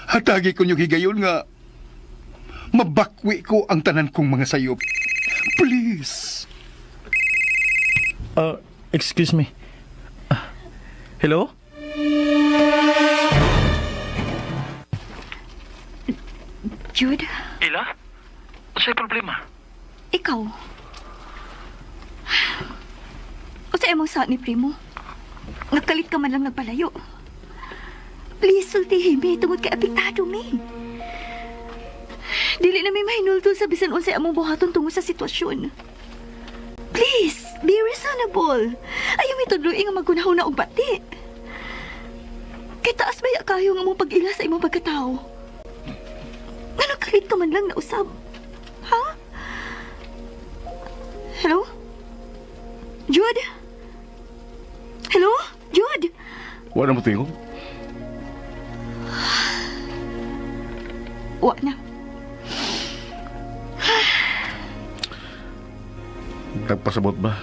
Hatagi ko niyong higayon nga mabakwi ko ang tanan kong mga sayop. Please. Excuse me. Hello? Jude, Ila? Sa'y problema? ikaw. O sa imong saat ni Primo? Nagkalit ka man lang nagpalayo. Please, sultihin mi. Tungod kay apektado mi. Dili na may mahinultol sa bisan unsay among buhaton tungod sa sitwasyon. Please, be reasonable. Ayaw mi tudloy nga magkunahon na og bati. Kay taas baya kayo nga mong pag-ila sa imong pagkatao. Ano kalit ka man lang na usab? Ha? Hello? Jude? Hello? Jude? Wala mo tingog. Wa na. Nagpasabot ba?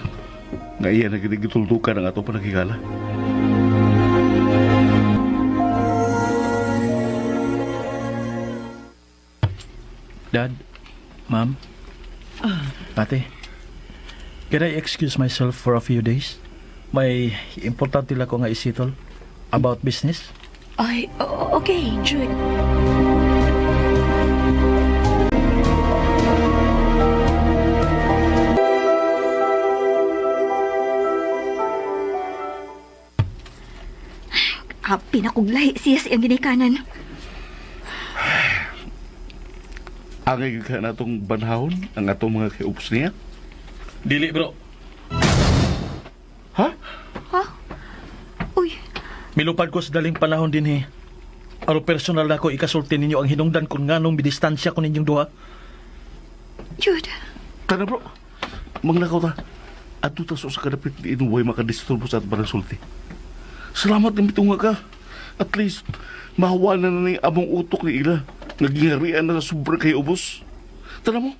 Nga iya na ginigitultukan ang atong panagigala. Dad, Ma'am, Ate, can I excuse myself for a few days? May importante lang ko nga isitol about business. Ay, okay, Jude. Pinakuglahi siya siyang ginikanan. Angay ka na itong banhawon ang atong mga kiups niya. Dili, bro. Ha? Ha? Uy, Milupad ko sa daling panahon din he. Aro personal na ko ikasulti ninyo ang hinungdan kung nganong bidistansya ko ninyong duha. Jude. Tara bro, manglakaw ta. At taso sa kadapit di inuway makadisturbo sa ating sulti. Salamat na mitunga ka. At least, mahawanan na ng among utok ni Ila. Nagingarian na sa sobrang kay ubos. Tara mo.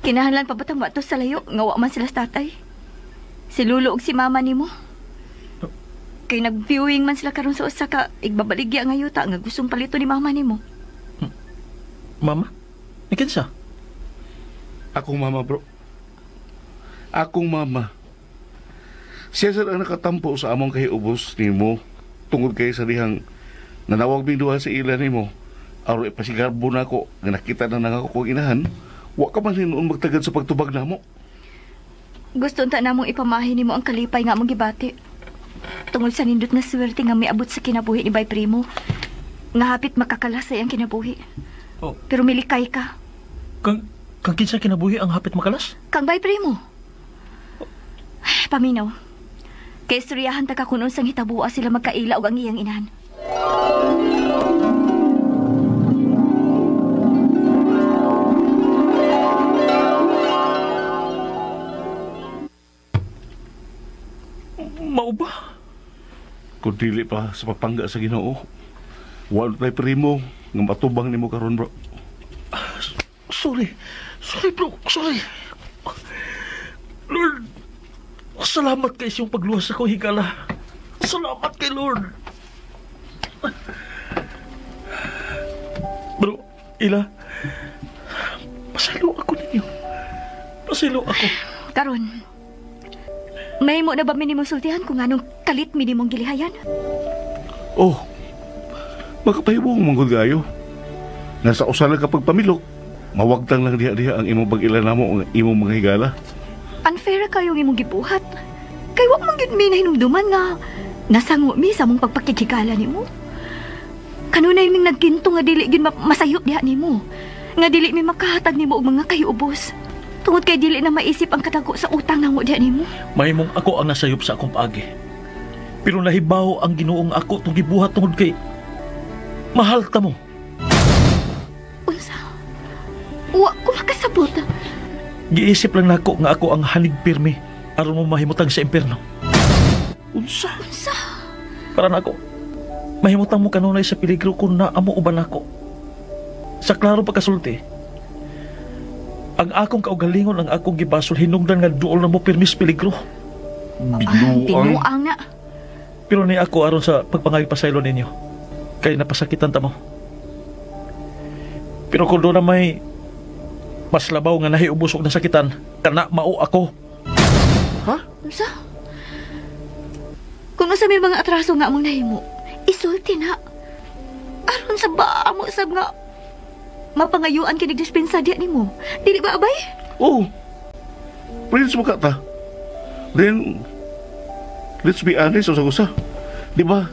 Kinahanglan pa batang bato sa layo, nga wa man sila sa tatay. Si Lulo ug si Mama nimo. Kay nag-viewing man sila karon sa usa ka igbabaligya nga yuta nga gustong palito ni Mama nimo. Mama? Ikinsa? Akong mama bro. Akong mama. Siya sa ang nakatampo sa among kay ubos ni mo. Tungod kay sa dihang nanawag bing duha sa ila ni mo. Aron ipasigarbo na ako nga nakita na nang ako kong inahan. Wa ka man hinuon magtagad sa pagtubag namo. Gusto unta namong ipamahi nimo ang kalipay nga among gibati. Tungod sa nindot nga swerte nga may abot sa kinabuhi ni Bay Primo. Nga hapit makakalasay ang kinabuhi. Oh. Pero milikay ka. Kang kinsa kinabuhi ang hapit makalas? Kang Bay Primo. Paminaw. Kay istoryahan ta ka kunon sang hitabua sila magkaila og ang iyang inahan. Mao ba? Kung dili pa sa papangga sa Ginoo. Wa tay primo nga matubang nimo karon bro. Sorry. Sorry, bro. Sorry. Lord, salamat kay siyong pagluwas sa kong higala. Salamat kay Lord. Bro, Ila, pasalo ako ninyo. Pasalo ako. Karon. May mo na ba minimong sultihan kung anong kalit minimong gilihayan? Oh, makapahibong manggod gayo. Nasa usalan kapag pamilok, mawagtang lang diha-diha ang imong pag-ila namo ang imong mga higala. Unfair kayong imong gibuhat. Kay wa man gyud mi nahinumduman nga nasango mi sa mong pagpakikigala nimo. Kanunay ming nagkinto nga dili gyud masayop diha nimo. Nga dili mi makahatag nimo og mga kayubos. Tungod kay dili na maisip ang katago sa utang namo diha nimo. Mahimong ako ang nasayop sa akong paagi. Pero nahibaw ang Ginoong ako tong gibuhat tungod kay mahal ta mo. Unsa? Wa ko makasabot. Giisip lang nako nga ako ang hanig pirmi aron mo mahimutang sa impierno. Unsa? Unsa? Para nako mahimutang mo kanunay sa peligro kung naamo uban ako. Sa klaro pagkasulti, ang akong kaugalingon ang akong gibasol hinungdan nga duol na mo pirmis peligro. Tinuang na. Pero ni ako aron sa pagpangagipasaylo ninyo. Kay napasakitan ta mo. Pero kung doon na may mas labaw nga nahiubos og nasakitan, kana mao ako. Ha? Unsa? Kung asa may mga atraso nga among nahimo, isulti na. Aron sa baamo sab nga mapangayuan kinig dispensa diha nimo. Dili ba abay? Oh, Prince mo ka ta. Then, let's be honest usa-usa. Di ba,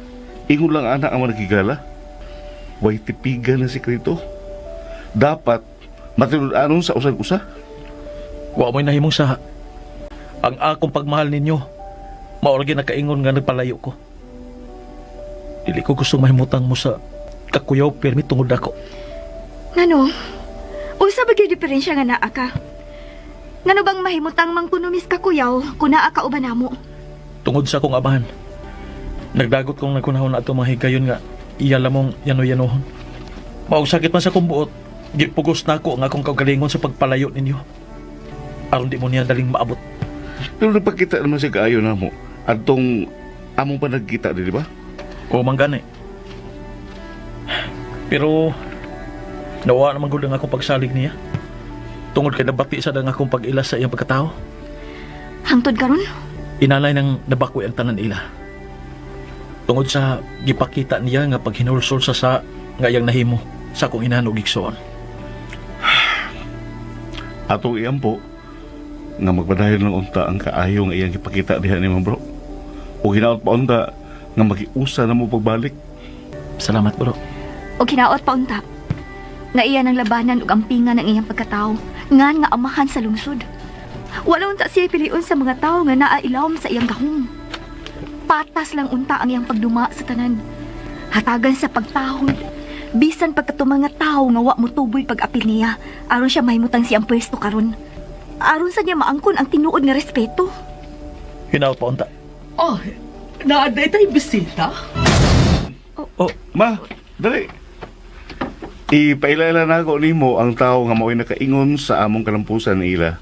ingon lang anak ang managigala. Way tipigan na sikreto. dapat matinud-anon sa usag-usa. Wa mo'y nahimong sa ang akong pagmahal ninyo. Maorgi na kaingon nga nagpalayo ko. Dili ko gustong mahimutang mo sa kakuyaw permi tungod ako. Ngano? Usa ba gyud diferensya nga naa ka? Ngano bang mahimutang mangkunumis ka kuyaw kung naa ka uban namo? Tungod sa akong amahan. Nagdagot kong nagkunahon na ito mga higayon nga iya lamong yano-yanohon. Maog sakit man sa kong buot. Gipugos na ako ang akong kaugalingon sa pagpalayo ninyo. Aron di mo niya daling maabot. Pero nagpakita naman siya kaayo na mo. Adtong among pa nagkita, di ba? O manggani. Pero nawa naman gud ang akong pagsalig niya. Tungod kay nabati sa dang akong pag-ilas sa iyang pagkatao. Hangtod karon? Inalay nang nabakoy ang tanan ila. Tungod sa gipakita niya nga paghinulsol sa nga iyang nahimo sa akong inahan ug igsoon. Atong iyampo nga magpadayon ng unta ang kaayo nga iyang ipakita diha ni bro. O hinaot pa unta nga magiusa na mo pagbalik. Salamat bro. O kinaot pa unta. Nga iya ng labanan ug ampingan ng iyang pagkatao. Ngan nga amahan sa lungsod. Wala unta siya piliun sa mga tao nga naailawom sa iyang gahom. Patas lang unta ang iyang pagduma sa tanan. Hatagan sa pagtahod. Bisan pagkatumang nga tao nga wa mo tuboy pag-apil niya. Aron siya mahimutang siyang pwesto karon. Aron sa niya maangkon ang tinuod nga respeto. Hinaot pa unta. Oh, naaday tayo bisita? Ma, dali. Ipailala na ako nimo ang tao nga mao'y nakaingon sa among kalampusan ni ila.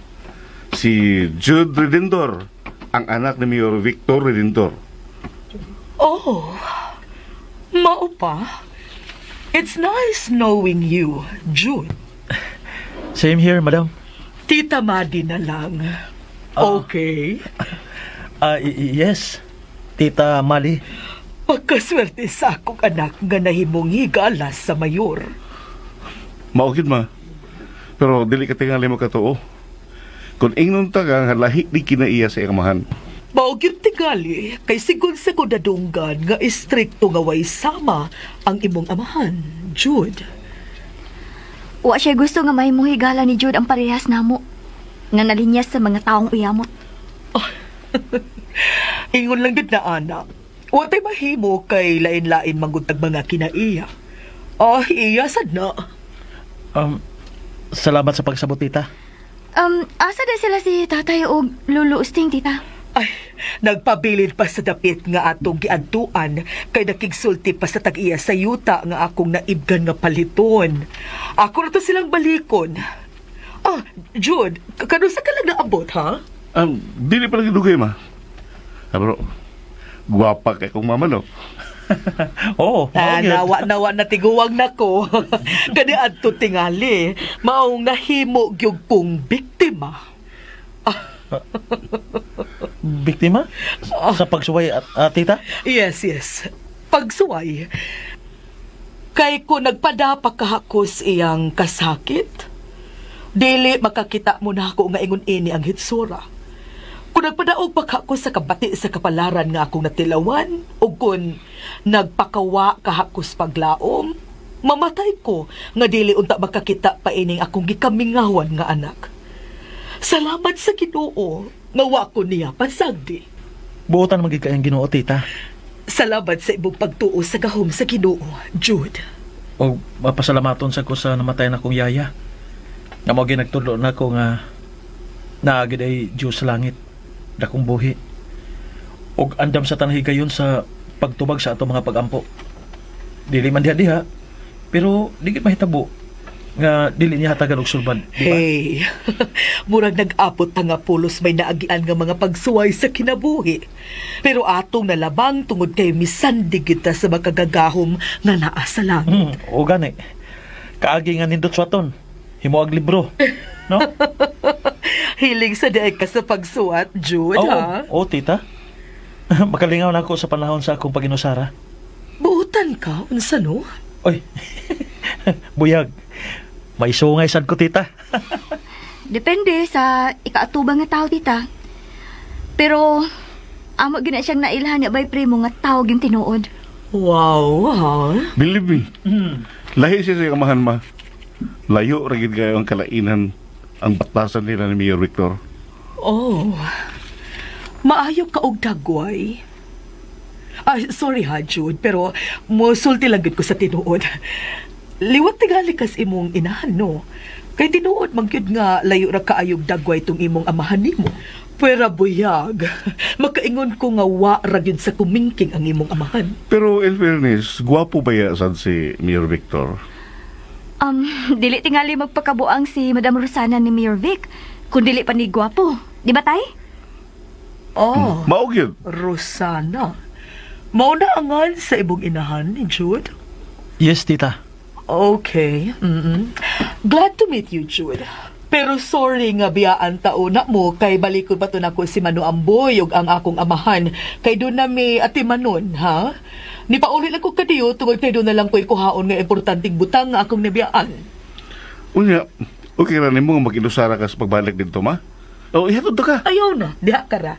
Si Jude Redentor, ang anak ni Mayor Victor Redentor. Oh, mao pa? It's nice knowing you, Jude. Same here, madam. Tita Madi na lang. Okay. Yes. Tita Mali. Pagkaswerte sa akong anak nga nahimong higala sa mayor. Maukid ma. Pero dili ka tingali mo katuo. Kung ingnon ta nga lahi di kinaiya sa ikamahan. Maog yung tingali, kay sigun sa kudadunggan nga istrikto nga way sama ang imong amahan, Jude. Wa siya gusto nga mahimong higala ni Jude ang parehas namo. Nga nalinyas sa mga taong uyamot. Ingon lang gid na anak. Wa tay mahimo kay lain-lain manguntag mga kinaiya. Iya sad na. Salamat sa pagsabot, tita. Asa din sila si tatay o lolo Usting, tita? Ay, nagpabilid pa sa dapit nga atong giadtuan kay nakigsulti pa sa tag-iya sa yuta nga akong naibgan nga paliton. Ako na to silang balikon. Jude, kanusa ka lang naabot, ha? Dili pa lagi dugay ma. Bro, guwapa kay kong mama no. Oo. Nawa na tiguwag na ko. Gani adto tingali, mao nga himo gyud kong biktima. Biktima? Sa pagsuway, tita? Yes. Pagsuway. Kay ko nagpadapa kahakos iyang kasakit, dili makakita mo na ako nga ingon ini ang hitsura. Kung nagpadaog pa ako sa kabati sa kapalaran nga akong natilawan, o kung nagpakawa kahakos paglaom, mamatay ko nga dili unta makakita pa ining akong gikamingawan nga anak. Salamat sa Ginoo nga wa ko niya pasagdi. Buotan magiging kayang Ginoo, tita. Salamat sa ibong pagtuo sa gahom sa Ginoo, Jude. O mapasalamaton sa ko sa namatay na kong yaya. Nga mo ginagtulo na ko nga naagid ay Diyos sa langit, dakong buhi. Og andam sa tanhi gayon sa pagtubag sa ato mga pagampo. Dili man diha, pero digit mahitabo nga dili niya hatagan og sulbad, di ba? Hey, murag nag-apot ta nga pulos may naagian nga mga pagsuway sa kinabuhi. Pero atong nalabang tungod kay misandig kita sa makagagahom nga naa sa langit. O gani. Kaagi nga nindot swaton. Himuag libro. No? Hiling sa daig ka sa pagsuwat, Jude, ha? Oo, tita. Makalingaw na ako sa panahon sa akong paginusara. Buutan ka, unsa no? Oy, buyag. May sungay sad ko, tita. Depende sa ikaatubang nga tao, tita. Pero, amo gina siyang nailhan niya bay primo nga tao yung tinuod. Wow, ha? Believe me. Lahi siya sa ikamahan ma. Layo ragid kayo ang kalainan ang batasan nila ni Mayor Victor. Oh, maayo ka og dagway. Sorry ha, Jude, pero musulti lang gid ko sa tinuod. Liwat tigali kas imong inahan, no? Kay tinuod magyud nga layo ra kaayog dagway tong imong amahan nimo. Pwera buyag, makaingon ko nga wa ra gyud sa kumingking ang imong amahan. Pero in fairness, gwapo ba ya sad si Mayor Victor? Dili tingali magpakabuang si Madam Rosana ni Mayor Vic, kung dili pa ni gwapo. Di ba, tay? Oh, Maog yun. Rosana. Mauna angan sa ibong inahan ni Jude? Yes, tita. Okay. Glad to meet you, Jude. Pero sorry nga biyaan tauna mo kay balikod pa to nako si Manu Amboy ug ang akong amahan kay doon na may atimanon, ha? Ni paulit lang ko kadiyo tungod kay doon na lang ko ikuhaon nga importanteng butang nga akong nabiyaan. Unya, okay ra nimo nga mag-ilusara ka sa pagbalik dito, ma? O, ihatod ka. Ayaw na, diha ka ra.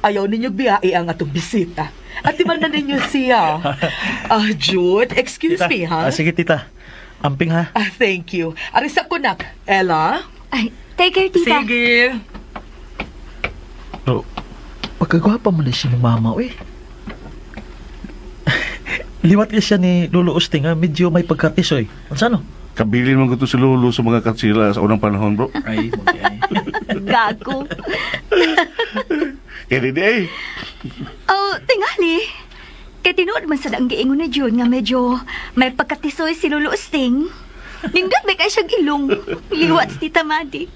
Ayaw ninyo biyai ang atong bisita. Atiman na ninyo siya. Jude, excuse Tita. me, ha? Sige, tita. Amping, ha? Thank you. Arisa ko nak. Ella? Ay, take care, tita. Sige. Bro, pagkagwapa mo na siya ni mama, eh. Liwat ka siya ni Lolo Usting, ha? Medyo may pagkatisoy. Ano? Kabilin man ko to si Lolo sa mga katsila sa unang panahon, bro. Ay, okay. Gago. Kaya di eh. Oh, tingali. Kaya tinuod man sa daang giingon na June nga medyo may pagkatisoy si Lolo Usting. Nindot may kaya siyang ilong. Liwat si Tita Madi.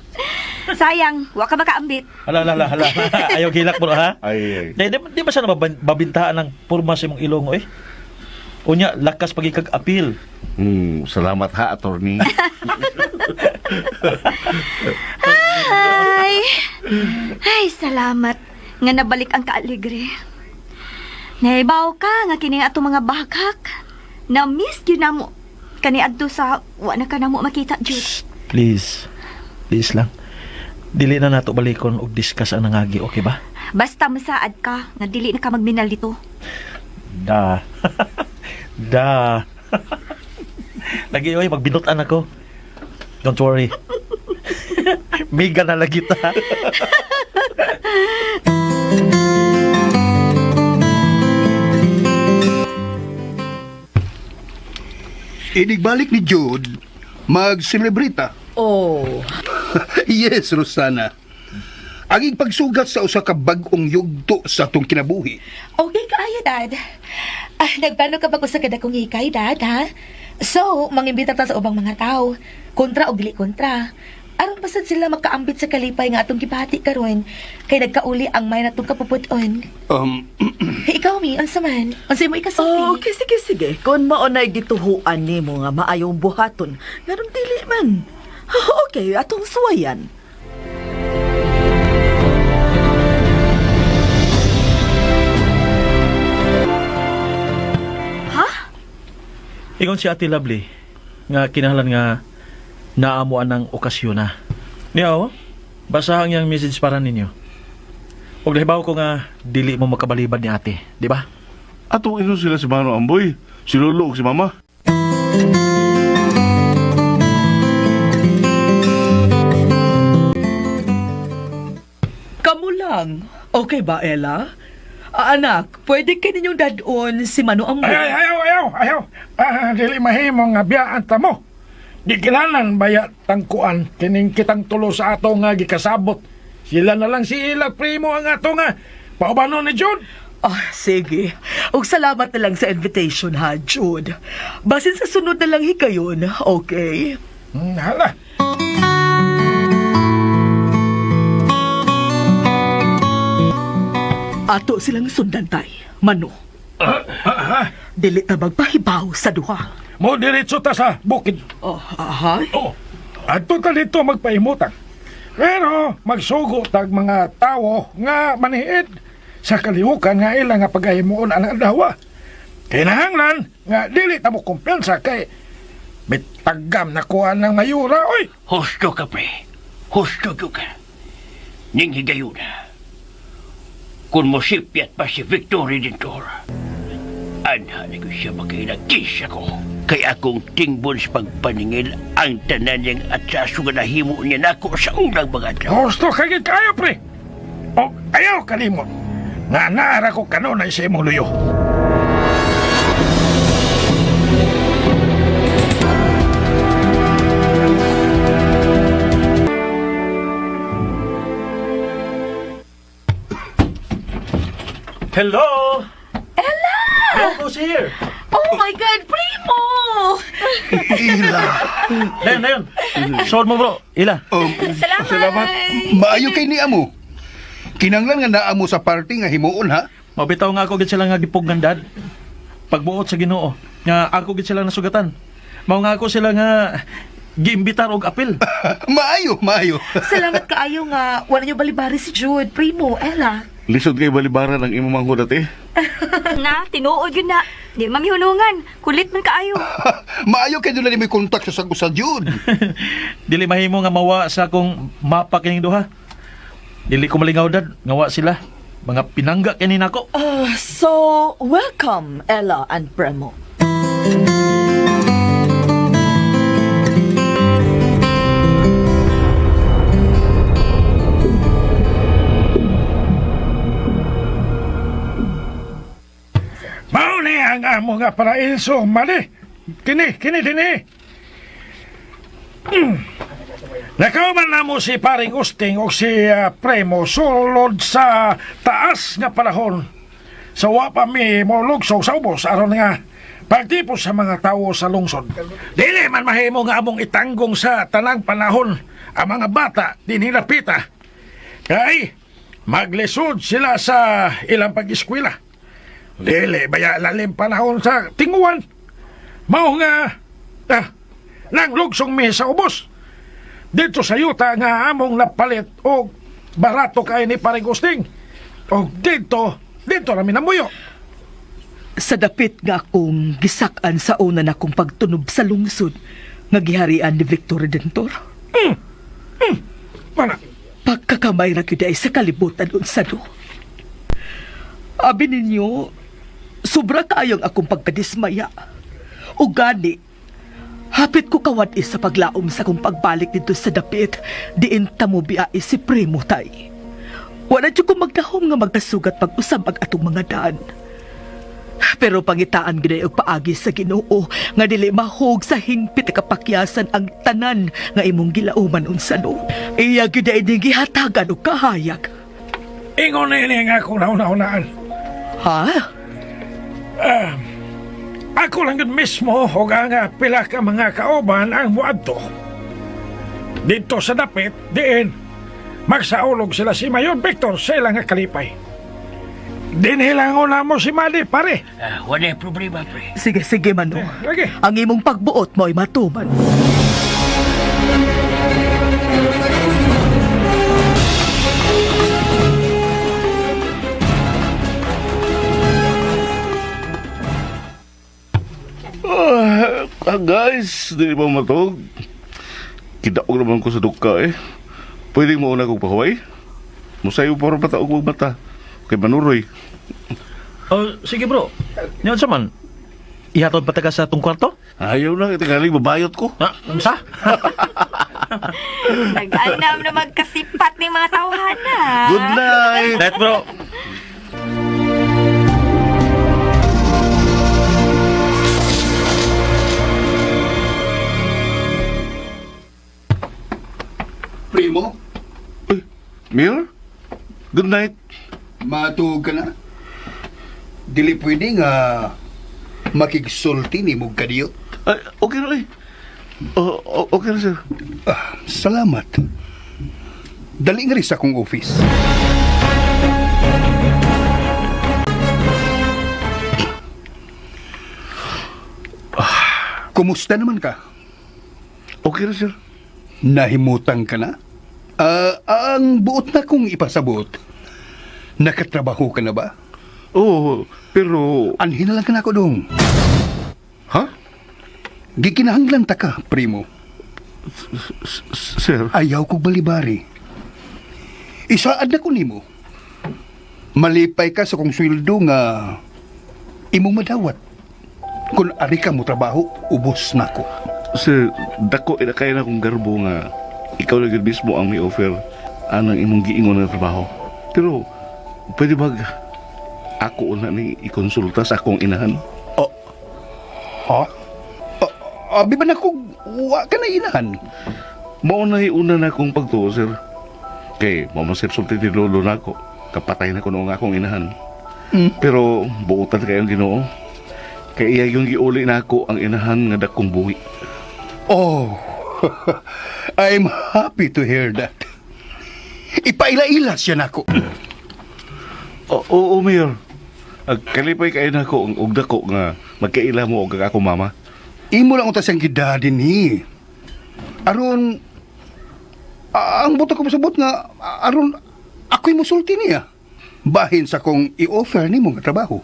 Sayang, wa ka makaambit. Hala. Ayaw hilak mo, ha? Ay. Di ba siya mababintaan ng purma sa imong ilong, eh? Unya, lakas pagikag-apil. Salamat ha, attorney. Ay, salamat nga nabalik ang kaaligre. Naibaw ka nga kini ato mga baghak. Na-miss yun na mo. Kani adto sa wa na ka na mo makita, Jude. Please lang. Dili na nato balikon og discuss ang nangagi, okay ba? Basta masaad ka nga dili na ka magminal dito. Da. Lagi, oy, magbinutan ako. Don't worry. Mega na lagi ta. Inigbalik ni Jude, mag-celebrita. Oh. Yes, Rosana. Aging pagsugat sa usa ka bag-ong yugto sa atong kinabuhi. Okay kaayo, Dad. Nagplano ka ba ko sa kada kong hikay, Dad, ha? So, mangimbita ta sa ubang mga tao. Kontra o dili kontra. Aron pasad sila makaambit sa kalipay nga atong gibati karon kay nagkauli ang may natong kapuputon. Ikaw, Mi, unsa man? Unsa mo ikasulti? Okay, sige. Kung maunay gituhuan ni mo nga maayong buhaton, ngayon dili man. Okay, atong suwayan. Ingon si Ate Lovely nga kinahanglan nga naamuan ng okasyon na. Niyaw, basahan niyang message para ninyo. Og nahibaw ko nga dili mo makabalibad ni ate, di ba? Atong ino sila si Mano Amboy, si Lolo ug si Mama. Kamu lang. Okay ba, Ella? Anak, pwede kayo ninyong dadon si Manu Amboy. Ayaw. Dili mahimo nga biyaan ta mo. Di kilanan baya tangkuan kining kitang tulo sa ato nga gikasabot. Sila na lang si Ila Primo ang ato nga paubano ni Jude. Sige. Ug salamat na lang sa invitation, ha, Jude. Basin sa sunod na lang hikayon, okay? Hala. Ato silang sundan tay, Manu. Dili ta magpahibaw sa duha. Mo diretso ta sa bukid. Aha. Adto ta dito magpahimutan. Pero magsugo tag mga tawo nga maniid sa kalihukan nga ila nga pagahimuon ang adawa. Kinahanglan nga dili ta mo kumpiyansa kay bitagam na kuha ng mayura, oy. Husto ka, pre. Husto ka. Ning higayon na. Kung mosipyat pa si Victory Dintor, anha na ko siya magkainagkisya ko. Kay akong tingbon sa pagpaningil ang tanan niyang at sa nahimo niya nako sa unang mga adlaw. Gusto kagit kayo, pre. O, ayaw kalimot. Nga naara ko kanunay sa imong luyo. Hello! Ella! Who's here? Oh my God, Primo! Ila. Dayon. Sold mo, bro. Ila. Salamat. Maayo kay ni amo. Kinanglan nga naa mo sa party nga himuon ha. Mabitaw nga ako gid sila nga gipugnan, Dad. Pagbuot sa Ginoo, nga ako gid sila nasugatan. Mao nga ako sila nga giimbitar og apil. maayo. Salamat kaayo nga wala niyo balibari si Jude, Primo, Ella. Lisod kay balibaran ang imong manghudat eh. Na, tinuod yun na. Di mamihunungan. Kulit man kaayo. Maayo kay doon na may kontak sa sago sa Jude. Dili mahimo nga mawa sa akong mapa kining duha. Dili ko malingaw, Dad. Ngawa sila. Mga pinangga kini nako. So, welcome, Ella and Primo. Mao ni ang amo nga paraiso, mali. Kini. Nakauman na mo si paring Usting o si Premo sulod sa taas nga panahon. Sa wapa mi mo lugsog sa ubos aron nga pagtipos sa mga tao sa lungsod. Dili man mahimo nga among itanggong sa tanang panahon ang mga bata dinilapita. Kay maglisod sila sa ilang pag-eskwela. Dili baya lalim panahon sa tinguan. Mao nga nang lugsong mi sa ubos. Dito sa yuta nga among napalit o barato kay ni paring Usting. O dito namin namuyo. Sa dapit nga akong gisakan sa una na kong pagtunob sa lungsod nga giharian ni Victor Redentor. Mana? Pagkakamay ra gyud ay sa kalibutan unsado. Abi ninyo, sobra kaayong akong pagkadismaya. O gani, hapit ko kawad sa paglaom sa kong pagbalik dito sa dapit, diin tamo biai si Primo tay. Wala dyan ko magdahom nga magkasugat pag-usab ang atong mga daan. Pero pangitaan gina og paagi sa Ginoo nga dili mahog sa hingpit kapakyasan ang tanan nga imong gilauman unsano. Iya gyud ay gihatagan og kahayag. Ingon ini nga akong nauna-unaan. Ha? Ako lang yun mismo o nga pila ka mga kauban ang muadto. Dito sa dapit, diin, magsaulog sila si Mayor Victor sa ilang nga kalipay. Dinhilangon na mo si Mali, pare. Wala problema, pre. Sige Manong. Lagi. Ang imong pagbuot mo ay matuman. Guys, di ba matog? Kidaog naman ko sa duka eh. Pwede mo una kong pahuway? Musayo para pataog mong mata. Kay Manuroy. Oh, sige, bro. Nyon sa man. Ihatod pa taga sa tong kwarto? Ayaw na, itigaling babayot ko. Ha? Unsa? Nag-anam na magkasipat ni mga tawhana. Good night! Night, bro. Primo, Mayor? Good night. matug ka na. Dili pwede nga makigsulti ni mong kadiyot. Ay, okay na eh. Okay na, sir. Salamat. Dali nga rin sa akong office. Kumusta naman ka? Okay na, sir. Nahimutang ka na? Ang buot na kong ipasabot. Nakatrabaho ka na ba? Oo, pero... Anhin na lang ka na ako dong. Ha? Gikinahanglan ta ka, Primo. Sir? Ayaw ko balibari. Isaad na ko nimo. Malipay ka sa kong sweldo nga imong madawat. Kung ari ka mo trabaho, ubos na ko. Sir, dako ina kaya na akong garbo nga ikaw na yun mismo ang may offer anang imong giingon nga trabaho. Pero, pwede ba ako na ni ikonsulta sa akong inahan? Ha? Abi ba na ko, wa ka na inahan? Maunay-una na akong pagtuo, sir. Kay, mamasipsulti ni lolo na ako. Kapatay na ko noong akong inahan. Pero, buutan kayong Ginoo. Kaya yung giuli na ako ang inahan nga dakong buwi. Oh, I'm happy to hear that. Ipaila-ila siya nako. Oo, Mayor. Kalipay kayo na ako ang ugda ko nga magkaila mo og ako mama. Imo lang utas ang gidadin ni. Aron, ang buta ko masabot nga, aron, ako'y musulti niya. Bahin sa kong i-offer ni mong trabaho.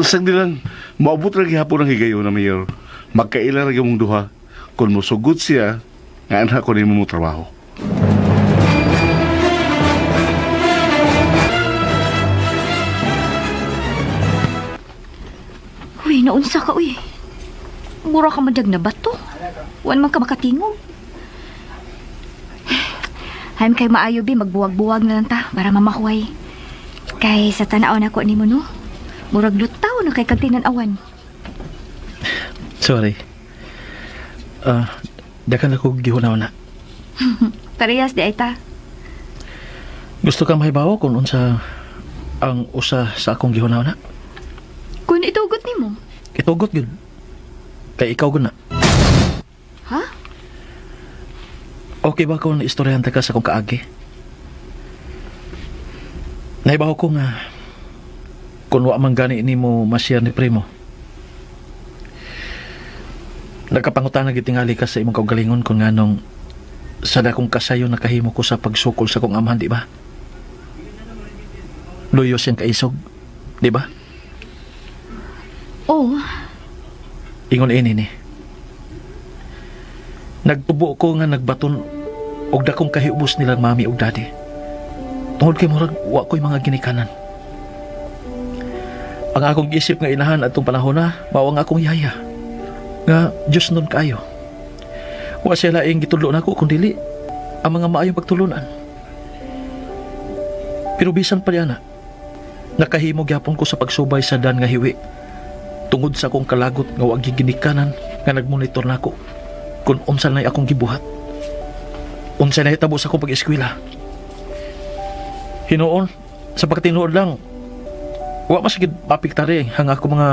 Sagdi lang, maabot ra gihapon ang higayon na Mayor. Magkaila ra gyud mong duha kun mosugod siya nga anha ko nimo mo trabaho. Uy, naunsa ka, uy. Mura ka madag na bato. Wan man ka makatingog. Hayam kay maayo, bi, magbuwag-buwag na lang ta para mamahuay. Kay sa tanaw na ko ni mo, no? Murag lutaw na kay kagtinan-awan. Sorry. Dakan ako gihunaw na. Parehas di ay ta. Gusto kang mahibaw kung unsa ang usa sa akong gihunaw na? Kung itugot ni mo. Itugot yun. Kay ikaw guna. Ha? Okay ba kung istoryahan ka sa akong kaagi? Nahibaw ko nga kung wa man gani ni mo ma-share ni Primo. Nagkapangutan na gitingali ka sa imong kaugalingon kung nganong sa dakong kasayo nakahimo ko sa pagsukol sa kong amahan, di ba? Luyo siyang kaisog, di ba? Oo. Ingon ini ni. Nagtubo ko nga nagbaton og dakong kahiubos nilang mami ug daddy. Tungod kay murag wa ko'y mga ginikanan. Ang akong isip nga inahan atong panahon na, mao ang akong yaya. Nga Diyos nun kayo. Wa siya laing gitudlo nako kung dili ang mga maayong pagtulunan. Pero bisan pa diana, nakahimo gyapon ko sa pagsubay sa dan nga hiwi. Tungod sa akong kalagot nga wa giginikanan nga nagmonitor nako kung unsa nay akong gibuhat. Unsa nay hitabo sa akong pag-eskwela. Hinuon sa pagtinuod lang, wa masigid mapiktari hang ako mga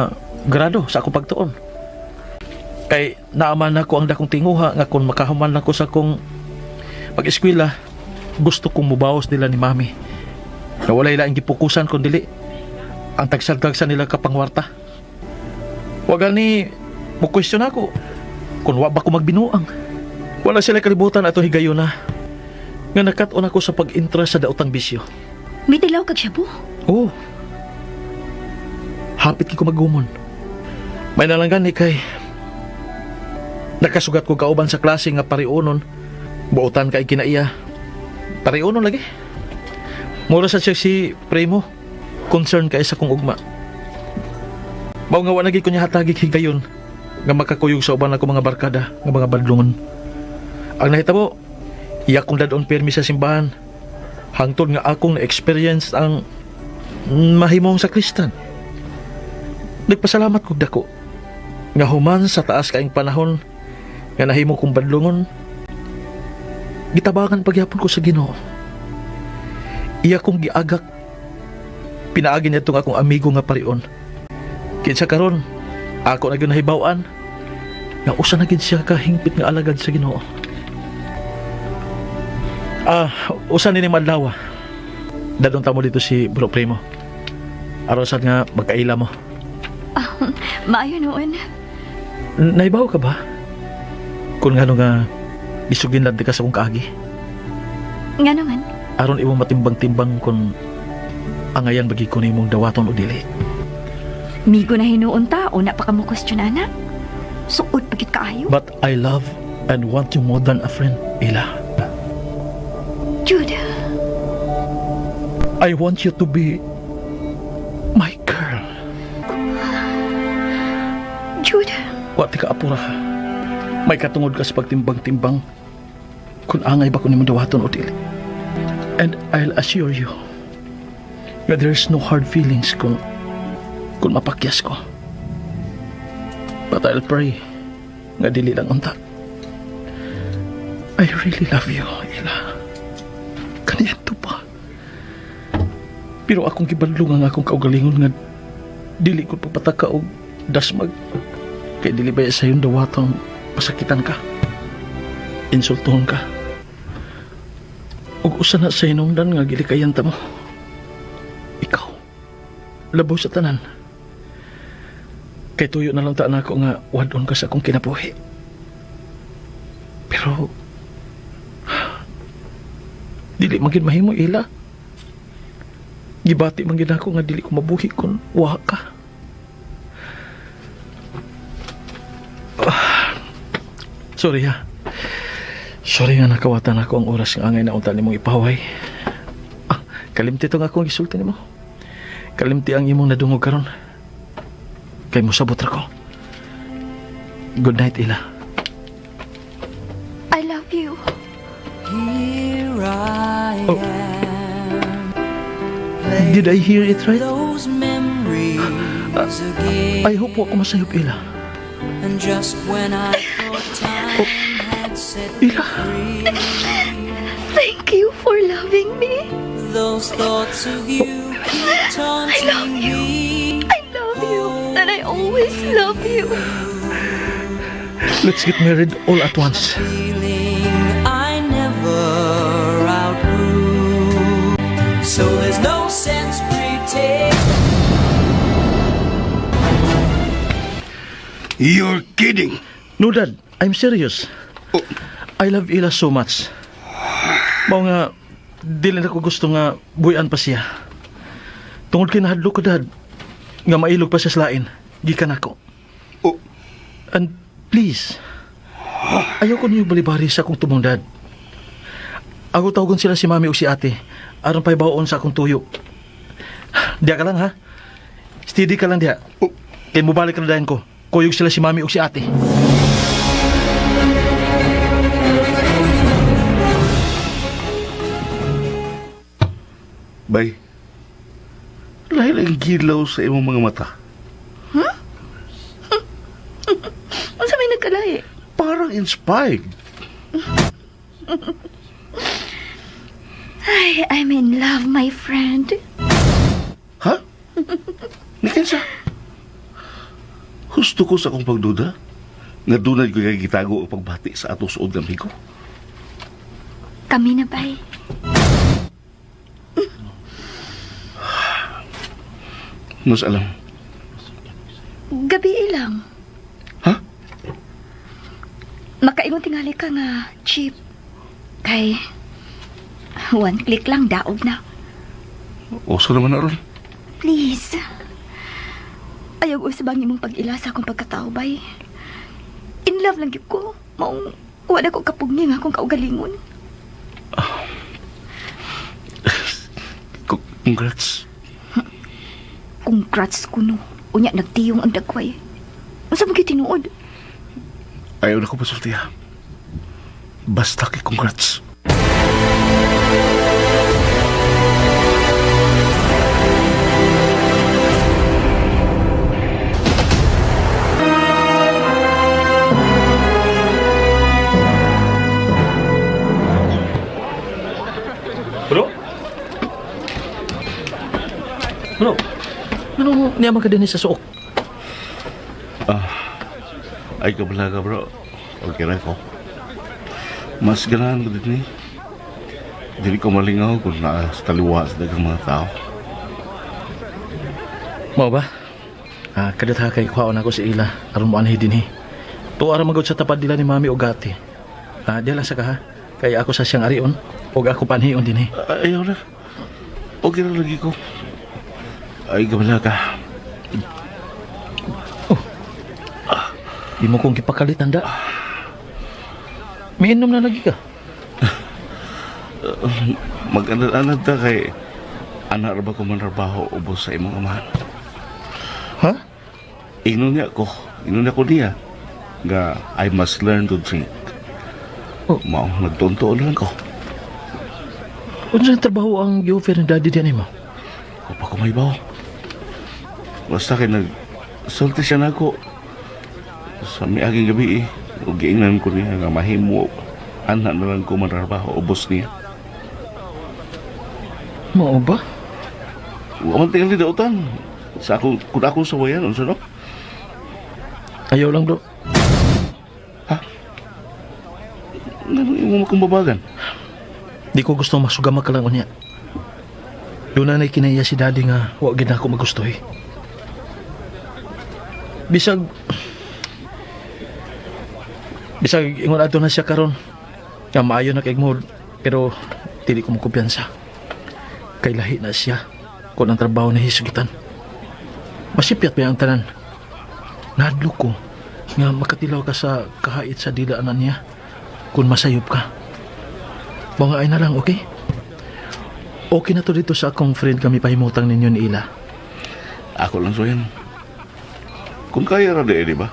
grado sa akong pagtuon. Kay naaman ako ang dakong tinguha nga kung makahuman ako sa akong pag-eskwela, gusto kong mubawas nila ni mami. Na walay laing gipukusan kung dili ang tagsagtagsan nila kapangwarta. Wa gani mo question ako kung wa ba ko magbinuang. Wala sila kalibutan ato higayon na nga nakat-on ako sa pag-interest sa daotang bisyo. May tilaw kag siya po. Oo. Hapit ko magumon. May nalanggan ni kay nakasugat ko kauban sa klase nga pariunon. Buotan kay kinaiya. Pariunon lagi. Mura sa siya si Primo. Concern kay sa kong ugma. Mao nga wa nagi ko niya hatagi higayon nga makakuyog sa uban ako mga barkada nga mga badlungon. Ang nahitabo, iyak kong dadon permi sa simbahan. Hangtod nga akong na-experience ang mahimong sakristan. Nagpasalamat kog dako nga human sa taas kaing panahon nga nahimo kong badlungon, gitabangan pagyapon ko sa Ginoo. Iya kong giagak pinaagi niya itong akong amigo nga parion. Kinsa karon ako na gyud nahibaw-an nga usa na gid siya kahingpit nga alagad sa Ginoo. Usa ni madlaw. Dadon ta mo dito si Bro Primo. Aron sad nga magkaila mo. Maayo noon. Naibaw ka ba? Kung nga isugin lang di ka sa kong kaagi. Nga naman. Aron imo matimbang-timbang kung angayan bagi ko nimong dawaton o dili. Migo na hinuon ta, una pa ka mo question, anak. Suod pagit kaayo. But I love and want you more than a friend, Ila. Jude. I want you to be my girl. Jude. Wa ti ka apura ka. May katungod ka sa pagtimbang-timbang kung angay ba ko ni dawaton o dili. And I'll assure you that there's no hard feelings kung mapakyas ko. But I'll pray nga dili lang unta. I really love you, Ila. Kanito pa. Pero akong gibanlungan nga akong kaugalingon nga dili ko papataka og dasmag. Kay dili ba sa yung dawatong pasakitan ka. Insultohon ka. Ug usa na sa hinungdan nga gilikayanta mo. Ikaw. Labaw sa tanan. Kay tuyo na lang taan ako nga wadon ka sa akong kinabuhi. Pero dili man gid mahimo, Ila. Gibati man gid ako nga dili ko mabuhi kun wa ka. Sorry ha. Sorry nga nakawatan ako ang oras nga angay na unta nimong ipaway. Kalimti to nga akong gisulti nimo. Kalimti ang imong nadungog karon. Kay mo sabot ra ko. Good night, Ila. I love you. Oh. Did I hear it right? I hope wa ko masayop, Ila. And just when I thought time had set me Ila. free, Thank you for loving me. those thoughts of you keep taunting me. I love you. And I always love you. Let's get married all at once. Feeling I never outgrew. So there's no sense pretending. You're kidding. No, Dad. I'm serious. Oh. I love Ila so much. Mao nga, dili na ko gusto nga buyan pa siya. Tungod kay nahadlo ko, Dad, nga mailog pa siya sa lain. Gikan ako. Oh. And please, ayaw ko niyo balibari sa akong tumong, Dad. Ako tawagon sila si Mami o si Ate. Aron pa'y baon sa akong tuyo. Diya ka lang, ha? Steady ka lang, diya. Oh. Kaya mubalik ka na dahin ko. Kuyog sila si Mami o si Ate. Bay, lain ang gilaw sa imong mga mata. Unsa may nagkalahi? Parang inspired. I'm in love, my friend. Ha? Nikinsa? Gusto ko sa akong pagduda nga dunay ko kay gitago ang pagbati sa ato suod ng amigo. Kami na ba'y? Mas alam. Gabi ilang. Ha? Makaingon tingali ka nga, cheap. Kay, one click lang, daog na. Oso naman na ron. Please. Ayaw usabang imong pag-ila sa akong pagkatao, bay. In love lang gyud ko. Maong, wala ko kapugni nga akong kaugalingon. Congrats. Congrats kuno. Unya nagtiyong ang dagway. Unsa mo tinuod? Ayaw na ko pasulti ha. Basta kay congrats. Bro? Bro? Ano niyaman ka din sa suok? Ay kabalaga bro. Okay na ko. Mas ganahan ko din eh. Dili ko malingaw kung naa sa taliwa sa dagang mga tao. Mao ba? Kadat ha kay kuhaon ako si Ila aron mo anhi dinhi. Tuara magod sa tapad nila ni Mami o Gati. Diya lang sa ka ha. Kay ako sa siyang arion o ako panhion dinhi. Ayaw na. Okay na lagi ko. Ay kabalaga. Di mo kong kipakalit, handa. Miinom na lagi ka. Mag-anad-anad ta kay anak ra ba ko manarbaho ubos sa imong amahan. Ha? Inunya ko niya. Nga, I must learn to drink. Oh. Mao, nagtunto lang ko. Unsa trabaho ang gi-offer ni daddy diyan mo? Ako pa kumaybaw. Basta kay nagsulti siya na ako. Sa miaging gabi o giingnan ko niya nga mahimo. Anak na lang ko manrabaho o boss niya. Mao ba? Wa man tingali dautan. Sa ako, kung ako sa wayan, unsa no? Ayaw lang, bro. Ano yung mga kumbabagan? Di ko gusto masugama ka lang niya. Doon na kinaya si daddy nga huwag gina ako magusto eh. Bisag ingon ato na siya karon. Nga maayo na kay mood pero dili ko mo kumpiyansa. Kay lahi na siya kung ang trabaho na hisugitan. Masipyat pa ang tanan. Nadlo ko nga makatilaw ka sa kahait sa dilaanan niya kung masayop ka. Mga ay na lang, okay? Okay na to dito sa akong friend kami pahimutang ninyo ni Ila. Ako lang so yan. Kung kaya ra di ba?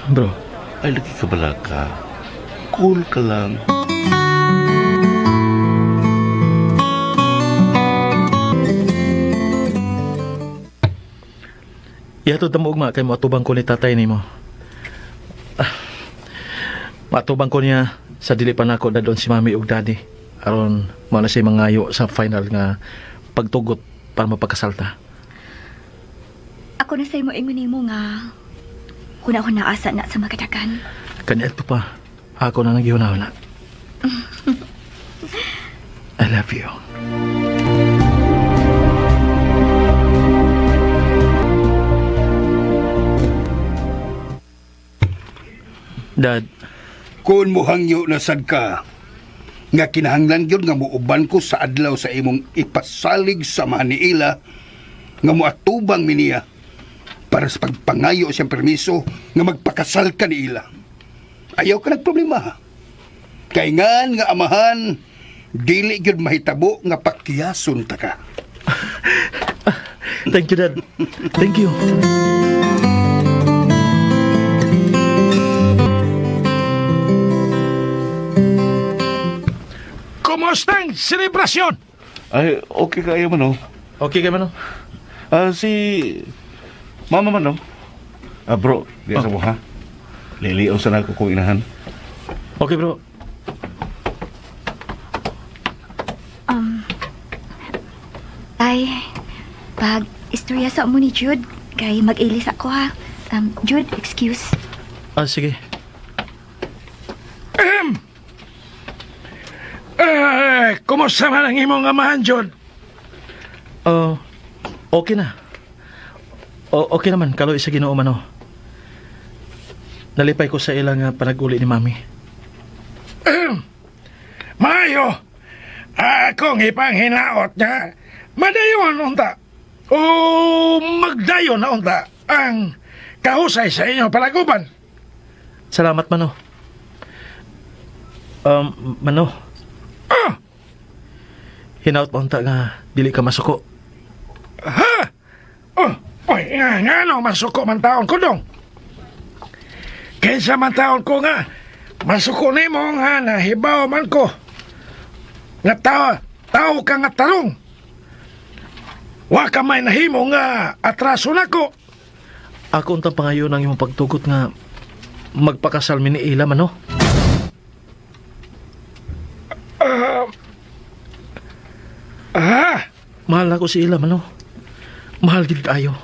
Bro, Ay, lagi ka bala ka. Cool ka lang. ihatod na mo ugma kay matubang ko ni tatay ni mo. Matubang ko niya sa dili pa nako dadon si mami ug daddy. Aron mo na siya mangayo sa final nga pagtugot para mapagkasalta. Ako na sa'yo mo ingon mo nga kuna ko naasa na sa magadagan. Kanya ito pa. Ako na nagihuna-huna. I love you. Dad, Kung mo hangyo na sad ka, nga kinahanglan gyud nga muuban ko sa adlaw sa imong ipasalig sa Maniila, nga moatubang miniya para sa pagpangayo siyang permiso nga magpakasal ka ni Ila. Ayaw ka nagproblema ha. Kay ngan nga amahan, dili gyud mahitabo nga pakiyason ta ka. thank you, Dad. Thank you. Kumusta ang selebrasyon? Ay, okay kayo man, oh. Okay ka man, no? Si Mama man, oh. Bro, di sa mo, ha? Liliyaw sa nako kong inahan. Okay, bro. Ay, pag istorya sa mo ni Jude, kay mag-ilis ako ha. Jude, excuse. Sige. Kumusta man ang imong amahan, John? Okay na. Okay naman, kalo isa Ginoo man, oh. Nalipay ko sa ilang panag-uli ni Mami. Mayo, akong ipanghinaot nga, madayon unta, o magdayon na unta, ang kahusay sa inyong palaguban. Salamat, Mano. Mano, hinaut mo unta nga dili ka masuko. Ha? Oy, nga no, masuko man taon ko dong. Kaysa man taon ko nga, masuko ni mo nga nahibaw man ko. Nga tao ka nga tarong. Wa ka may nahimo nga atraso na ko. Ako untang pangayo ng imong pagtugot nga magpakasal mi ni Ila, Mano. Mahal ako si Ila, Mano. Mahal gid kayo.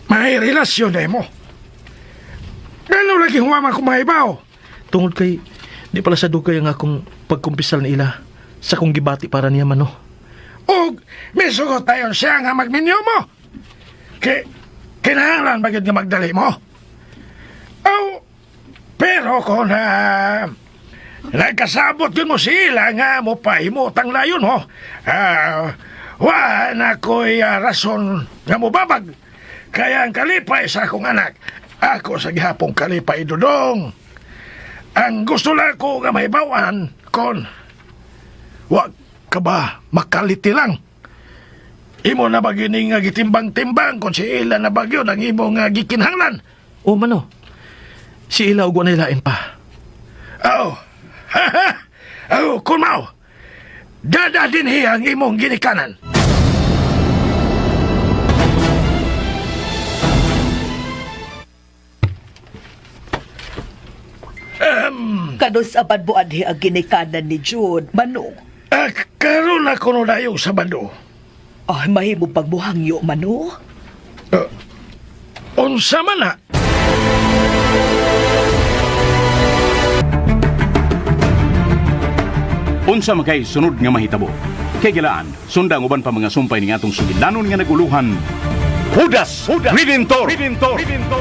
May relasyon na mo. Gano'n lagi huwama ko mahibaw. Tungod kay di pala sa dugay ang akong pagkumpisal ni Ila sa kong gibati para niya, Mano. O, may sugot tayo siya nga magminyo mo. Kinahanglan bagid nga magdali mo. Pero kung nagkasabot yun mo sila nga mo pahimutang layon mo, wa na ko'y rason nga mo babag. Kaya ang kalipay sa akong anak, ako sa gihapong kalipay dudong. Ang gusto lang ko nga mahibawan, kon, wag ka ba makaliti lang? Imo na ba gini nga gitimbang-timbang kung si Ila na bagyo ang imo nga gikinhanglan? O mano, si Ila ug nilain pa. Oo. Oo, kulmaw. Dada din ang imong ginikanan. Kano sa mo anhi ang ginikanan ni Jude, Manong? Karoon ako no dayo sa bando. Ay, mahimo pang muhangyo, Mano? Unsa man na? Unsa man kay sunod nga mahitabo. Kay gilaan, sundang uban pa mga sumpay ni atong sugilanon nga naguluhan. Judas Redentor.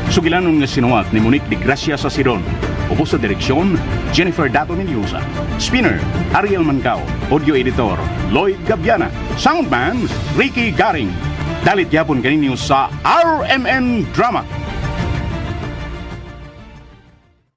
Sugilanon nga sinuwat ni Monique de Gracia sa Sidon. Ubos sa direksyon, Jennifer Dato Mendoza. Spinner, Ariel Mancao. Audio editor, Lloyd Gabiana. Soundman, Ricky Garing. Dalit yapon kaninyo sa RMN Drama.